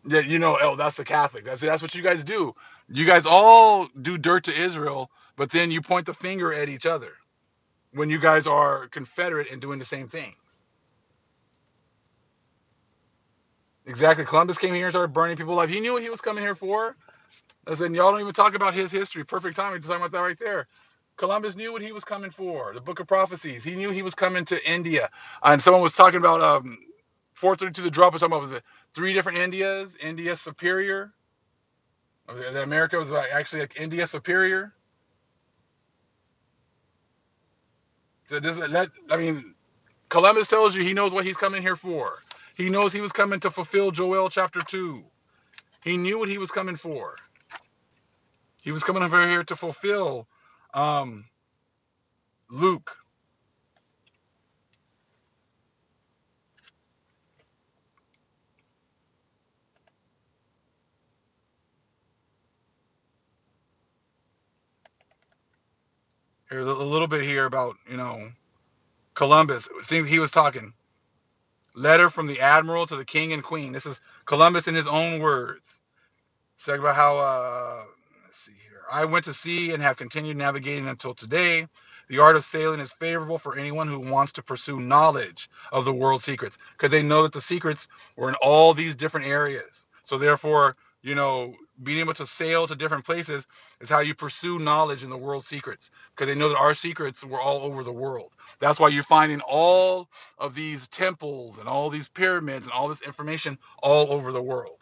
Yeah, oh, that's the Catholic. That's what you guys do. You guys all do dirt to Israel, but then you point the finger at each other when you guys are Confederate and doing the same things. Exactly. Columbus came here and started burning people alive. He knew what he was coming here for. I said, y'all don't even talk about his history. Perfect timing to talk about that right there. Columbus knew what he was coming for. The Book of Prophecies. He knew he was coming to India. And someone was talking about 432 the drop was talking about was it three different Indias? India Superior. That America was actually like India Superior. So I mean, Columbus tells you he knows what he's coming here for. He knows he was coming to fulfill Joel chapter 2. He knew what he was coming for. He was coming over here to fulfill um, Luke. Here's a little bit here about, Columbus. It seems he was talking. Letter from the admiral to the king and queen. This is Columbus in his own words. Talk about how, let's see here. I went to sea and have continued navigating until today. The art of sailing is favorable for anyone who wants to pursue knowledge of the world's secrets because they know that the secrets were in all these different areas. So therefore, being able to sail to different places is how you pursue knowledge in the world's secrets because they know that our secrets were all over the world. That's why you're finding all of these temples and all these pyramids and all this information all over the world.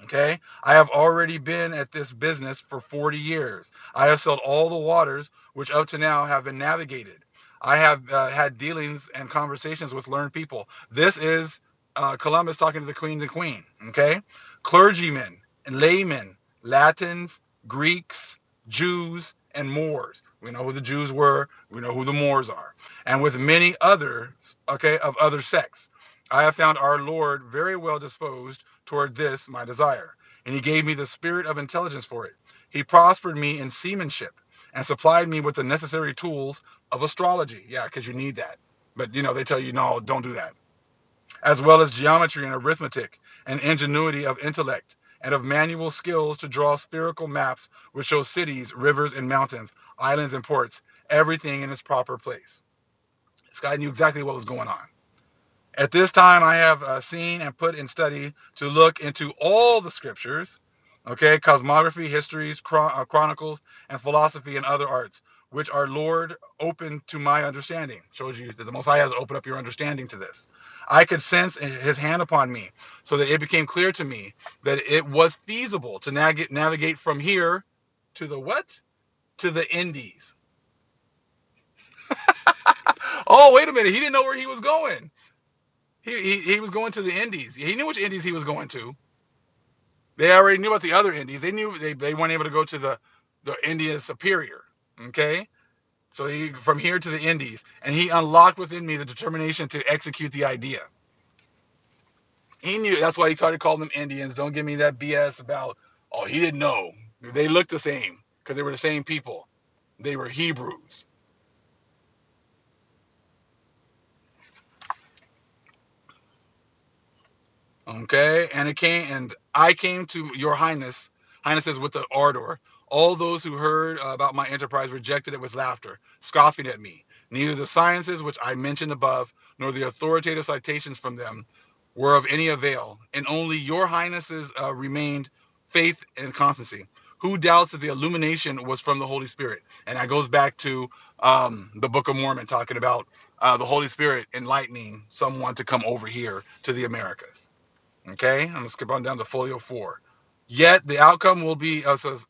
Okay. I have already been at this business for 40 years. I have sailed all the waters which up to now have been navigated. I have had dealings and conversations with learned people. This is Columbus talking to the queen and queen. Okay. Clergymen and laymen, Latins, Greeks, Jews, and Moors. We know who the Jews were. We know who the Moors are. And with many others, okay, of other sects. I have found our Lord very well disposed toward this my desire, and he gave me the spirit of intelligence for it. He prospered me in seamanship and supplied me with the necessary tools of astrology. Yeah, because you need that. But they tell you no, don't do that. As well as geometry and arithmetic, and ingenuity of intellect, and of manual skills to draw spherical maps which show cities, rivers, and mountains, islands, and ports, everything in its proper place. This guy knew exactly what was going on. At this time, I have seen and put in study to look into all the scriptures, okay, cosmography, histories, chronicles, and philosophy and other arts, which our Lord opened to my understanding. Shows you that the Most High has opened up your understanding to this. I could sense his hand upon me so that it became clear to me that it was feasible to navigate from here to the what? To the Indies. Oh, wait a minute. He didn't know where he was going. He was going to the Indies. He knew which Indies he was going to. They already knew about the other Indies. They knew they weren't able to go to the India Superior. Okay, so he from here to the Indies, and he unlocked within me the determination to execute the idea. He knew. That's why he started calling them Indians. Don't give me that BS about, oh, he didn't know. They looked the same because they were the same people. They were Hebrews. Okay, and I came to your highness. Highness says with the ardor. All those who heard about my enterprise rejected it with laughter, scoffing at me. Neither the sciences which I mentioned above, nor the authoritative citations from them, were of any avail, and only your highnesses remained faith and constancy. Who doubts that the illumination was from the Holy Spirit? And that goes back to the Book of Mormon, talking about the Holy Spirit enlightening someone to come over here to the Americas. Okay, I'm gonna skip on down to folio 4. Yet the outcome will be, it says,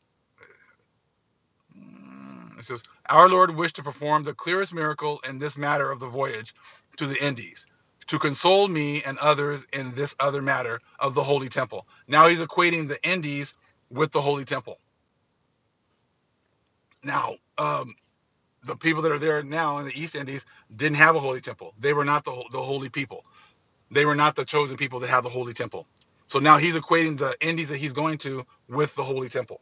our Lord wished to perform the clearest miracle in this matter of the voyage to the Indies, to console me and others in this other matter of the Holy Temple. Now he's equating the Indies with the Holy Temple. Now, the people that are there now in the East Indies didn't have a Holy Temple. They were not the holy people. They were not the chosen people that have the Holy Temple. So now he's equating the Indies that he's going to with the Holy Temple.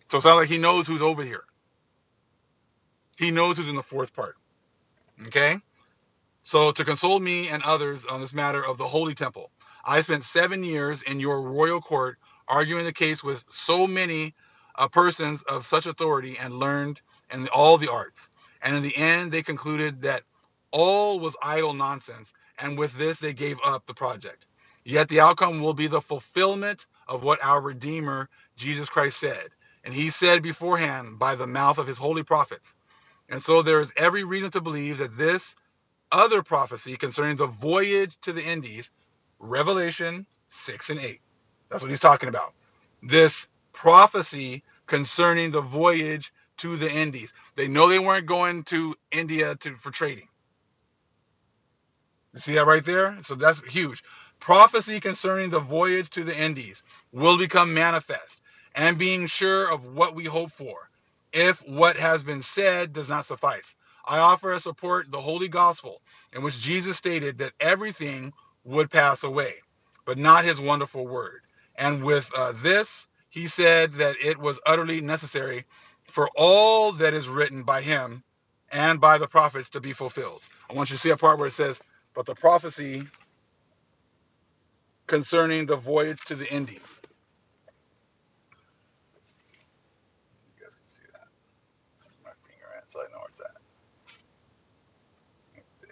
So it sounds like he knows who's over here. He knows who's in the fourth part. Okay? So to console me and others on this matter of the Holy Temple, I spent 7 years in your royal court arguing the case with so many persons of such authority and learned in all the arts. And in the end, they concluded that all was idle nonsense. And with this, they gave up the project. Yet the outcome will be the fulfillment of what our Redeemer, Jesus Christ, said. And he said beforehand by the mouth of his holy prophets. And so there is every reason to believe that this other prophecy concerning the voyage to the Indies, Revelation 6 and 8. That's what he's talking about. This prophecy concerning the voyage to the Indies. They know they weren't going to India for trading. You see that right there? So that's huge. Prophecy concerning the voyage to the Indies will become manifest, and being sure of what we hope for, if what has been said does not suffice. I offer as support the Holy Gospel, in which Jesus stated that everything would pass away, but not his wonderful word. And with this, he said that it was utterly necessary for all that is written by him and by the prophets to be fulfilled. I want you to see a part where it says, but the prophecy concerning the voyage to the Indies. You guys can see that. My finger at, so I know where it's at. Right there.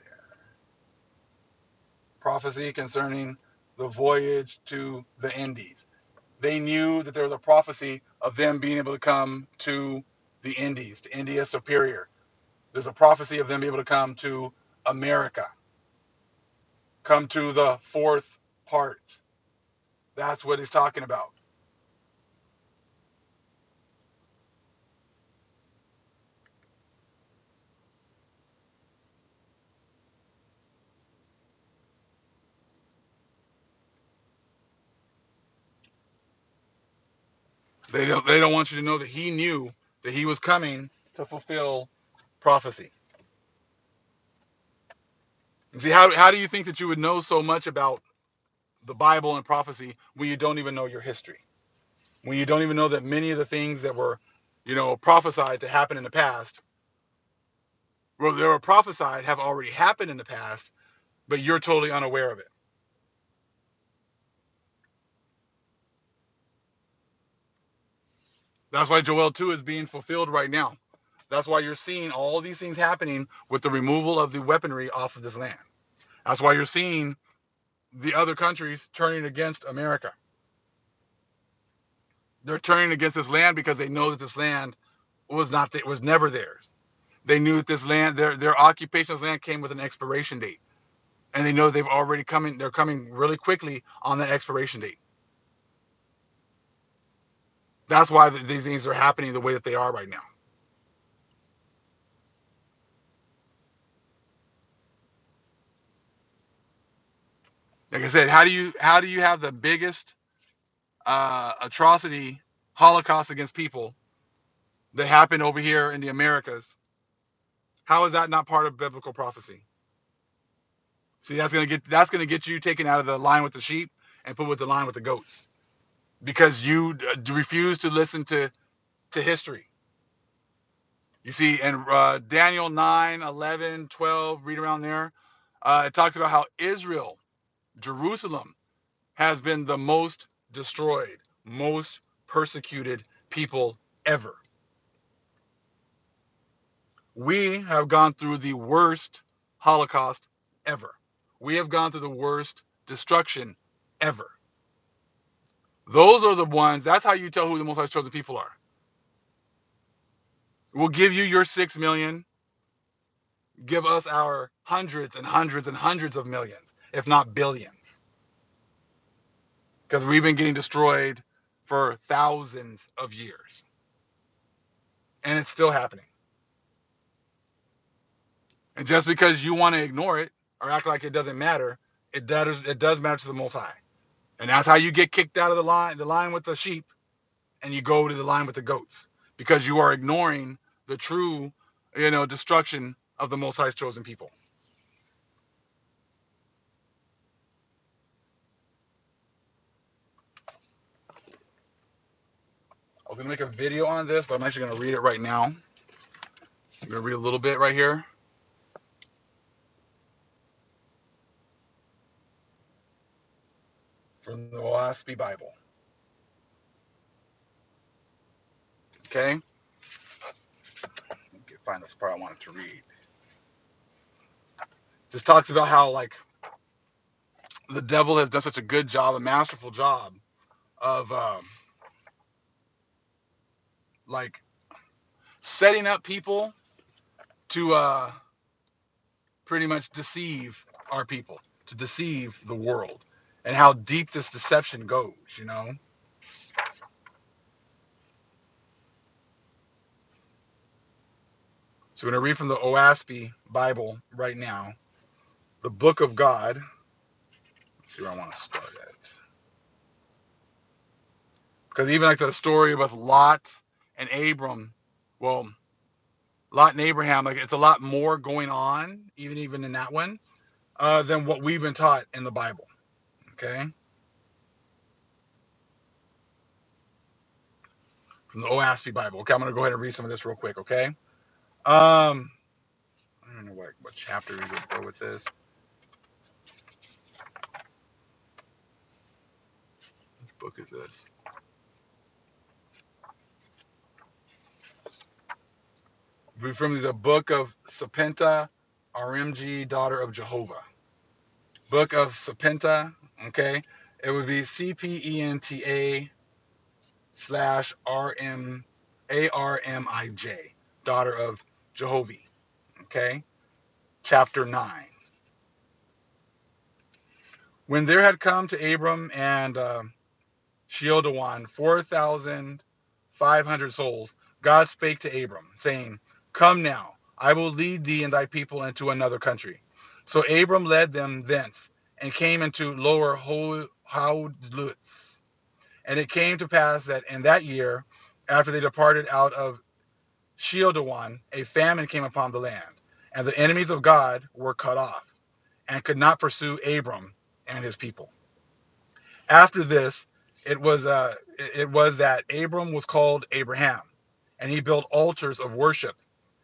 Prophecy concerning the voyage to the Indies. They knew that there was a prophecy of them being able to come to the Indies, to India Superior. There's a prophecy of them being able to come to America, come to the fourth part. That's what he's talking about. They don't want you to know that he knew that he was coming to fulfill prophecy. See, how do you think that you would know so much about the Bible and prophecy when you don't even know your history? When you don't even know that many of the things that were, prophesied to happen in the past, well, they were prophesied have already happened in the past, but you're totally unaware of it. That's why Joel 2 is being fulfilled right now. That's why you're seeing all these things happening with the removal of the weaponry off of this land. That's why you're seeing the other countries turning against America. They're turning against this land because they know that this land was never theirs. They knew that this land, their occupation of this land came with an expiration date. And they know they're coming really quickly on that expiration date. That's why these things are happening the way that they are right now. Like I said, how do you have the biggest atrocity, Holocaust against people that happened over here in the Americas? How is that not part of biblical prophecy? See, that's gonna get you taken out of the line with the sheep and put with the line with the goats because you refuse to listen to history. You see, in Daniel 9, 11, 12, read around there, it talks about how Israel, Jerusalem, has been the most destroyed, most persecuted people ever. We have gone through the worst Holocaust ever. We have gone through the worst destruction ever. Those are the ones, that's how you tell who the most High's chosen people are. We'll give you your 6 million, give us our hundreds and hundreds and hundreds of millions, if not billions. Because we've been getting destroyed for thousands of years. And it's still happening. And just because you want to ignore it or act like it doesn't matter, it does matter to the Most High. And that's how you get kicked out of the line with the sheep, and you go to the line with the goats. Because you are ignoring the true, destruction of the Most High's chosen people. I was going to make a video on this, but I'm actually going to read it right now. I'm going to read a little bit right here. From the OSP Bible. Okay? Let me find this part I wanted to read. Just talks about how, like, the devil has done such a good job, a masterful job of, like, setting up people to pretty much deceive our people, to deceive the world, and how deep this deception goes, So I'm going to read from the OASP Bible right now, the Book of God. Let's see where I want to start at. Because even like the story with Lot and Abram, well, Lot and Abraham, like it's a lot more going on, even in that one, than what we've been taught in the Bible. Okay? From the OASP Bible. Okay, I'm going to go ahead and read some of this real quick, okay? I don't know what chapter we would go with this. Which book is this? From the book of Sepenta, RMG, daughter of Jehovah. Book of Sepenta, okay? It would be CPENTA /RMARMIJ, daughter of Jehovah, okay? Chapter 9. When there had come to Abram and Sheoldawan 4,500 souls, God spake to Abram, saying, Come now, I will lead thee and thy people into another country. So Abram led them thence, and came into Lower Haudlutz. And it came to pass that in that year, after they departed out of Sheoldawan, a famine came upon the land, and the enemies of God were cut off, and could not pursue Abram and his people. After this, it was that Abram was called Abraham, and he built altars of worship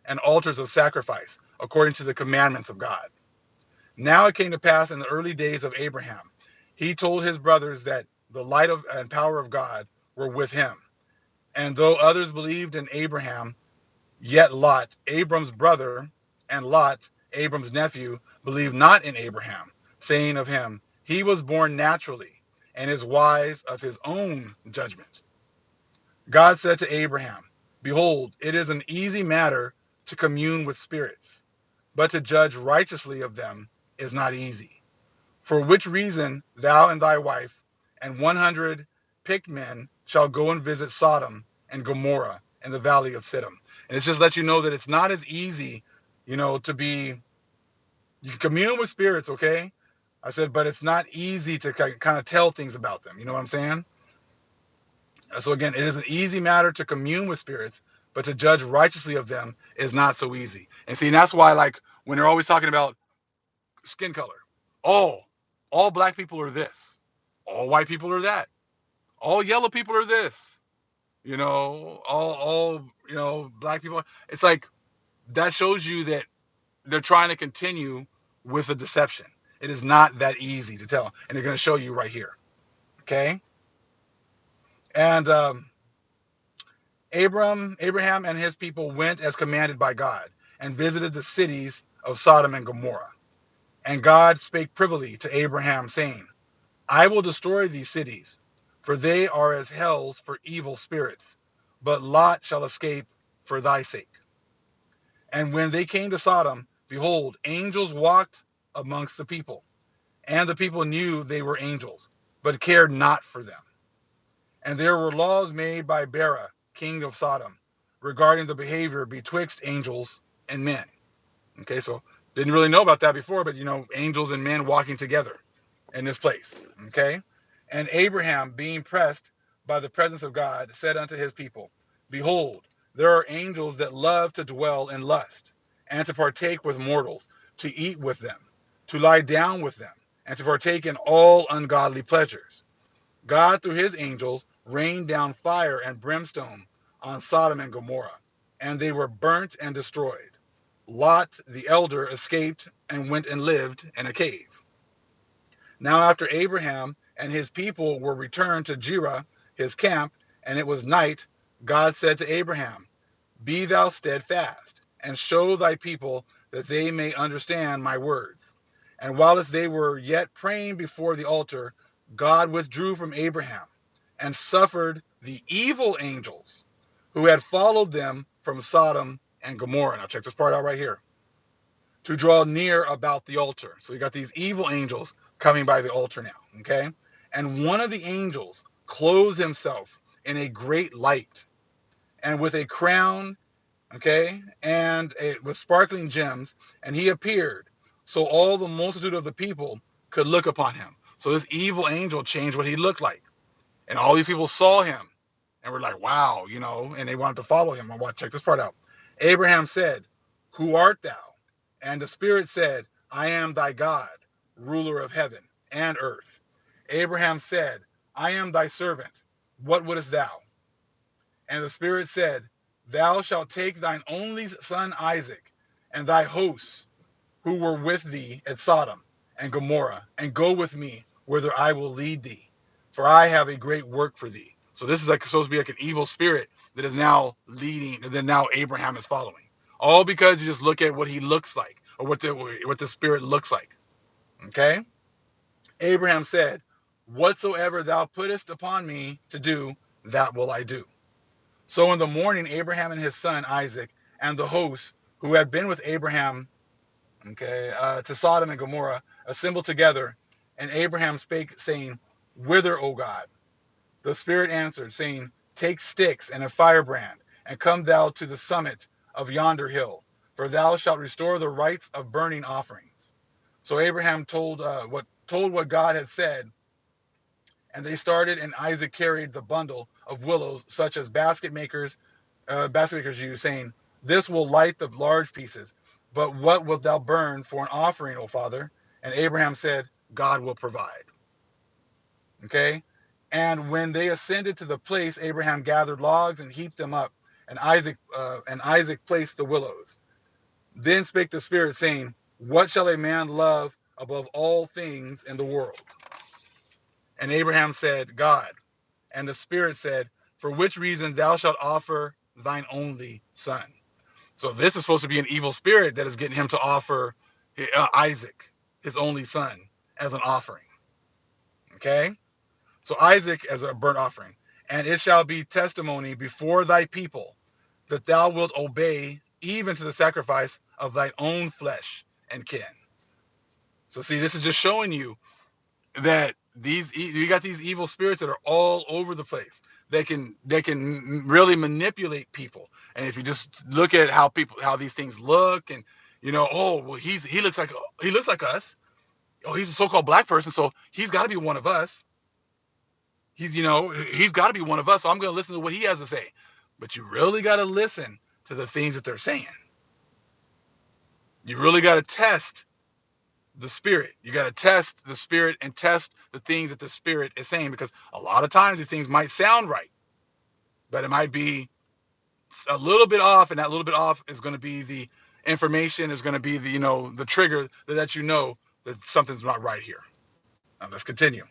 and altars of sacrifice according to the commandments of God. Now it came to pass in the early days of Abraham, he told his brothers that the light and power of God were with him. And though others believed in Abraham, yet Lot, Abram's brother, and Lot, Abram's nephew, believed not in Abraham, saying of him, he was born naturally, and is wise of his own judgment. God said to Abraham, Behold, it is an easy matter to commune with spirits, but to judge righteously of them is not easy. For which reason thou and thy wife and 100 picked men shall go and visit Sodom and Gomorrah in the valley of Siddim. And it's just let you know that it's not as easy, to be, you can commune with spirits, okay? I said, but it's not easy to kind of tell things about them. You know what I'm saying? So again, it is an easy matter to commune with spirits, but to judge righteously of them is not so easy. And see, and that's why, like, when they're always talking about skin color, Oh, all black people are this. All white people are that. All yellow people are this. All black people. It's like that shows you that they're trying to continue with a deception. It is not that easy to tell, and they're going to show you right here. Okay, and Abraham and his people went as commanded by God and visited the cities of Sodom and Gomorrah. And God spake privily to Abraham, saying, I will destroy these cities, for they are as hells for evil spirits, but Lot shall escape for thy sake. And when they came to Sodom, behold, angels walked amongst the people, and the people knew they were angels, but cared not for them. And there were laws made by Bera, king of Sodom, regarding the behavior betwixt angels and men. Okay, so didn't really know about that before, but angels and men walking together in this place. Okay, and Abraham, being pressed by the presence of God, said unto his people, behold, there are angels that love to dwell in lust, and to partake with mortals, to eat with them, to lie down with them, and to partake in all ungodly pleasures. God, through his angels, rained down fire and brimstone on Sodom and Gomorrah, and they were burnt and destroyed. Lot the elder escaped and went and lived in a cave. Now after Abraham and his people were returned to Jerah, his camp, and it was night, God said to Abraham, be thou steadfast, and show thy people that they may understand my words. And whilst they were yet praying before the altar, God withdrew from Abraham, and suffered the evil angels who had followed them from Sodom and Gomorrah. Now check this part out right here. To draw near about the altar. So you got these evil angels coming by the altar now, okay? And one of the angels clothed himself in a great light, and with a crown, okay, and with sparkling gems, and he appeared, so all the multitude of the people could look upon him. So this evil angel changed what he looked like, and all these people saw him, and were like, wow, and they wanted to follow him. Check this part out. Abraham said, who art thou? And the Spirit said, I am thy God, ruler of heaven and earth. Abraham said, I am thy servant. What wouldest thou? And the Spirit said, thou shalt take thine only son Isaac, and thy hosts who were with thee at Sodom and Gomorrah, and go with me whither I will lead thee, for I have a great work for thee. So this is like supposed to be like an evil spirit that is now leading, and then now Abraham is following. All because you just look at what he looks like, or what the spirit looks like. Okay? Abraham said, whatsoever thou puttest upon me to do, that will I do. So in the morning, Abraham and his son Isaac and the hosts who had been with Abraham, okay, to Sodom and Gomorrah, assembled together, and Abraham spake, saying, whither, O God? The Spirit answered, saying, take sticks and a firebrand, and come thou to the summit of yonder hill, for thou shalt restore the rights of burning offerings. So Abraham told what God had said, and they started, and Isaac carried the bundle of willows, such as basket makers use, saying, this will light the large pieces, but what wilt thou burn for an offering, O father? And Abraham said, God will provide. Okay? And when they ascended to the place, Abraham gathered logs and heaped them up, and Isaac placed the willows. Then spake the Spirit, saying, what shall a man love above all things in the world? And Abraham said, God. And the Spirit said, for which reason thou shalt offer thine only son. So this is supposed to be an evil spirit that is getting him to offer Isaac, his only son, as an offering. Okay? So Isaac as a burnt offering. And it shall be testimony before thy people that thou wilt obey even to the sacrifice of thy own flesh and kin. So see, this is just showing you that you got these evil spirits that are all over the place. They can really manipulate people. And if you just look at how these things look, and oh well, he looks like us. Oh, he's a so-called black person, so he's got to be one of us. He's got to be one of us. So I'm going to listen to what he has to say. But you really got to listen to the things that they're saying. You really got to test the spirit. You got to test the spirit and test the things that the spirit is saying, because a lot of times these things might sound right, but it might be a little bit off, and that little bit off is going to be the information, is going to be the, the trigger that lets you know that something's not right here. Now let's continue.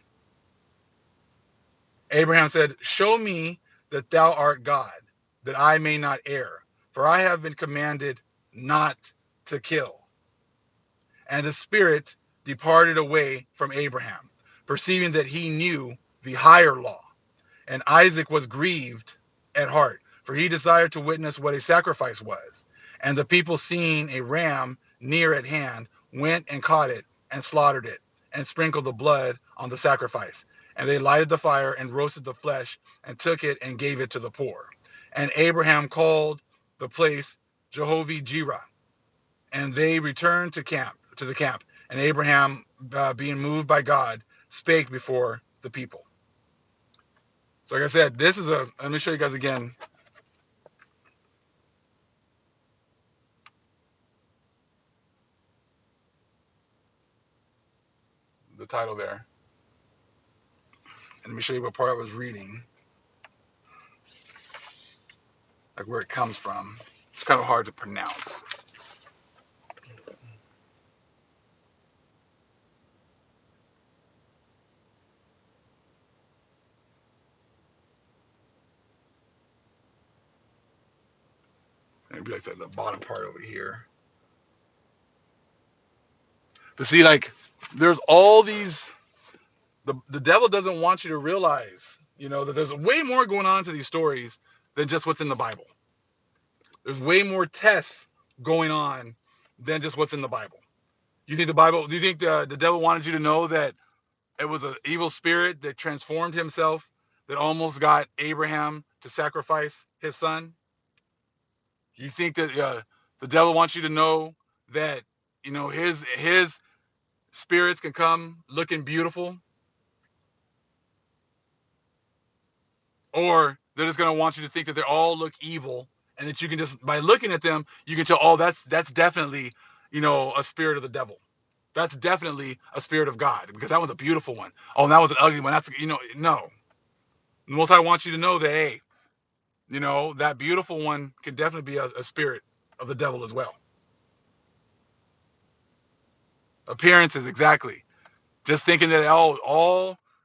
Abraham said, "Show me that thou art God, that I may not err, for I have been commanded not to kill." And the spirit departed away from Abraham, perceiving that he knew the higher law. And Isaac was grieved at heart, for he desired to witness what a sacrifice was. And the people, seeing a ram near at hand, went and caught it and slaughtered it and sprinkled the blood on the sacrifice. And they lighted the fire and roasted the flesh and took it and gave it to the poor. And Abraham called the place Jehovah Jireh. And they returned to the camp. And Abraham, being moved by God, spake before the people. So like I said, let me show you guys again the title there. And let me show you what part I was reading, like where it comes from. It's kind of hard to pronounce. Maybe like the bottom part over here. But see, like, there's all these, the devil doesn't want you to realize, that there's way more going on to these stories than just what's in the Bible. There's way more tests going on than just what's in the Bible. Do you think the devil wanted you to know that it was an evil spirit that transformed himself, that almost got Abraham to sacrifice his son? You think that the devil wants you to know that his spirits can come looking beautiful, or they're just going to want you to think that they all look evil, and that you can just, by looking at them, you can tell, oh, that's definitely a spirit of the devil. That's definitely a spirit of God, because that was a beautiful one. Oh, and that was an ugly one. That's no. The Most High wants you to know that, hey, that beautiful one can definitely be a spirit of the devil as well. Appearances, exactly. Just thinking that,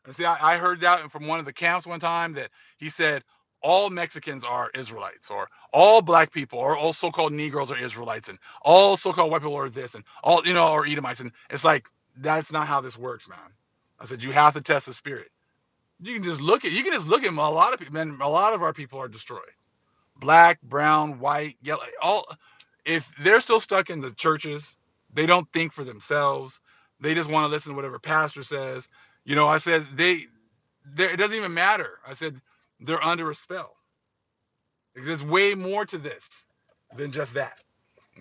and see, I heard that from one of the camps one time, that he said all Mexicans are Israelites, or all black people, or all so-called Negroes are Israelites, and all so-called white people are this, and all, are Edomites. And it's like, that's not how this works, man. I said, you have to test the spirit. You can just look at a lot of people, man. A lot of our people are destroyed. Black, brown, white, yellow, all. If they're still stuck in the churches, they don't think for themselves. They just want to listen to whatever pastor says. I said it doesn't even matter. I said they're under a spell. There's way more to this than just that.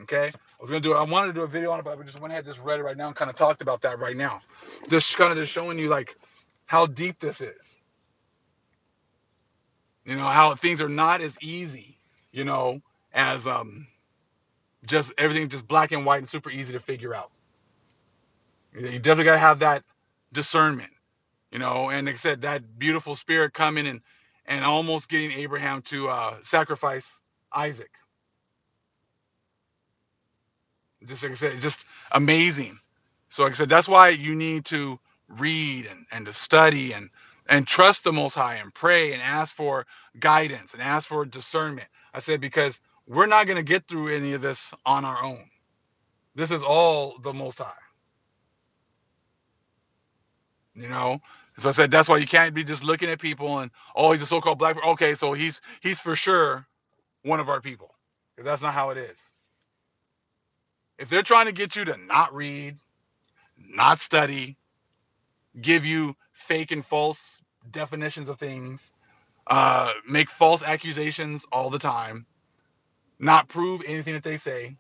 Okay, I wanted to do a video on it, but I just went ahead, just read it right now, and kind of talked about that right now. Just kind of just showing you like how deep this is. How things are not as easy, as just everything just black and white and super easy to figure out. You definitely got to have that discernment, and like I said, that beautiful spirit coming and almost getting Abraham to sacrifice Isaac. Just like I said, just amazing. So like I said, that's why you need to read and to study and trust the Most High, and pray and ask for guidance and ask for discernment. I said, because we're not going to get through any of this on our own. This is all the Most High. So I said, that's why you can't be just looking at people and, oh, he's a so-called black person. Okay, so he's for sure one of our people, because that's not how it is. If they're trying to get you to not read, not study, give you fake and false definitions of things, make false accusations all the time, not prove anything that they say,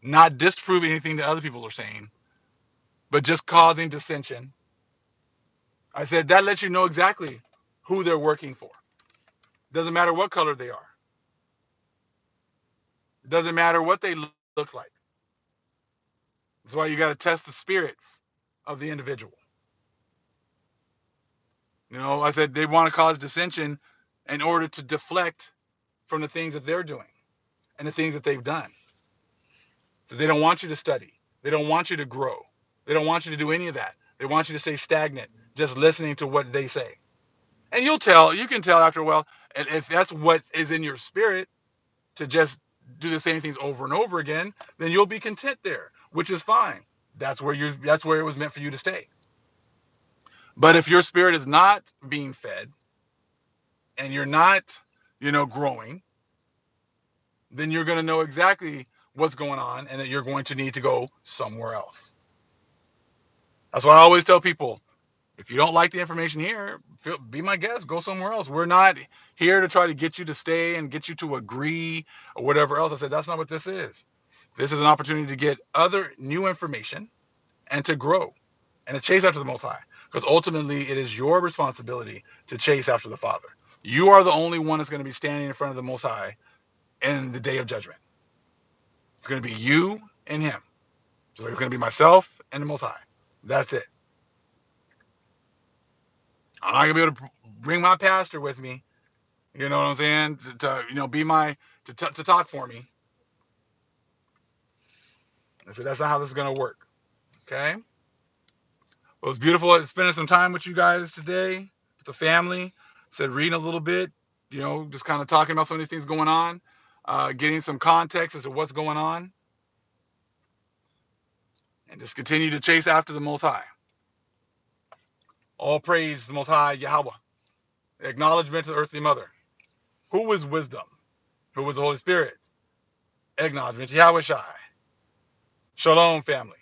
not disprove anything that other people are saying, but just causing dissension, I said that lets you know exactly who they're working for. Doesn't matter what color they are. It doesn't matter what they look like. That's why you got to test the spirits of the individual. You know, I said they want to cause dissension in order to deflect from the things that they're doing and the things that they've done. So they don't want you to study. They don't want you to grow. They don't want you to do any of that. They want you to stay stagnant, just listening to what they say. And you can tell after a while, and if that's what is in your spirit to just do the same things over and over again, then you'll be content there, which is fine. That's where it was meant for you to stay. But if your spirit is not being fed and you're not, growing, then you're going to know exactly what's going on and that you're going to need to go somewhere else. That's why I always tell people, if you don't like the information here, be my guest, go somewhere else. We're not here to try to get you to stay and get you to agree or whatever else. I said, that's not what this is. This is an opportunity to get other new information and to grow and to chase after the Most High. Because ultimately, it is your responsibility to chase after the Father. You are the only one that's going to be standing in front of the Most High in the day of judgment. It's going to be you and him. Just like it's going to be myself and the Most High. That's it. I'm not going to be able to bring my pastor with me. You know what I'm saying? To be to talk for me. I said, that's not how this is going to work. Okay? Well, it was beautiful spending some time with you guys today, with the family. I said, reading a little bit, just kind of talking about some of these things going on, getting some context as to what's going on, and just continue to chase after the Most High. All praise the Most High Yahweh. Acknowledgement to the earthly mother. Who is wisdom? Who is the Holy Spirit? Acknowledgement to Yahweh Shai. Shalom, family.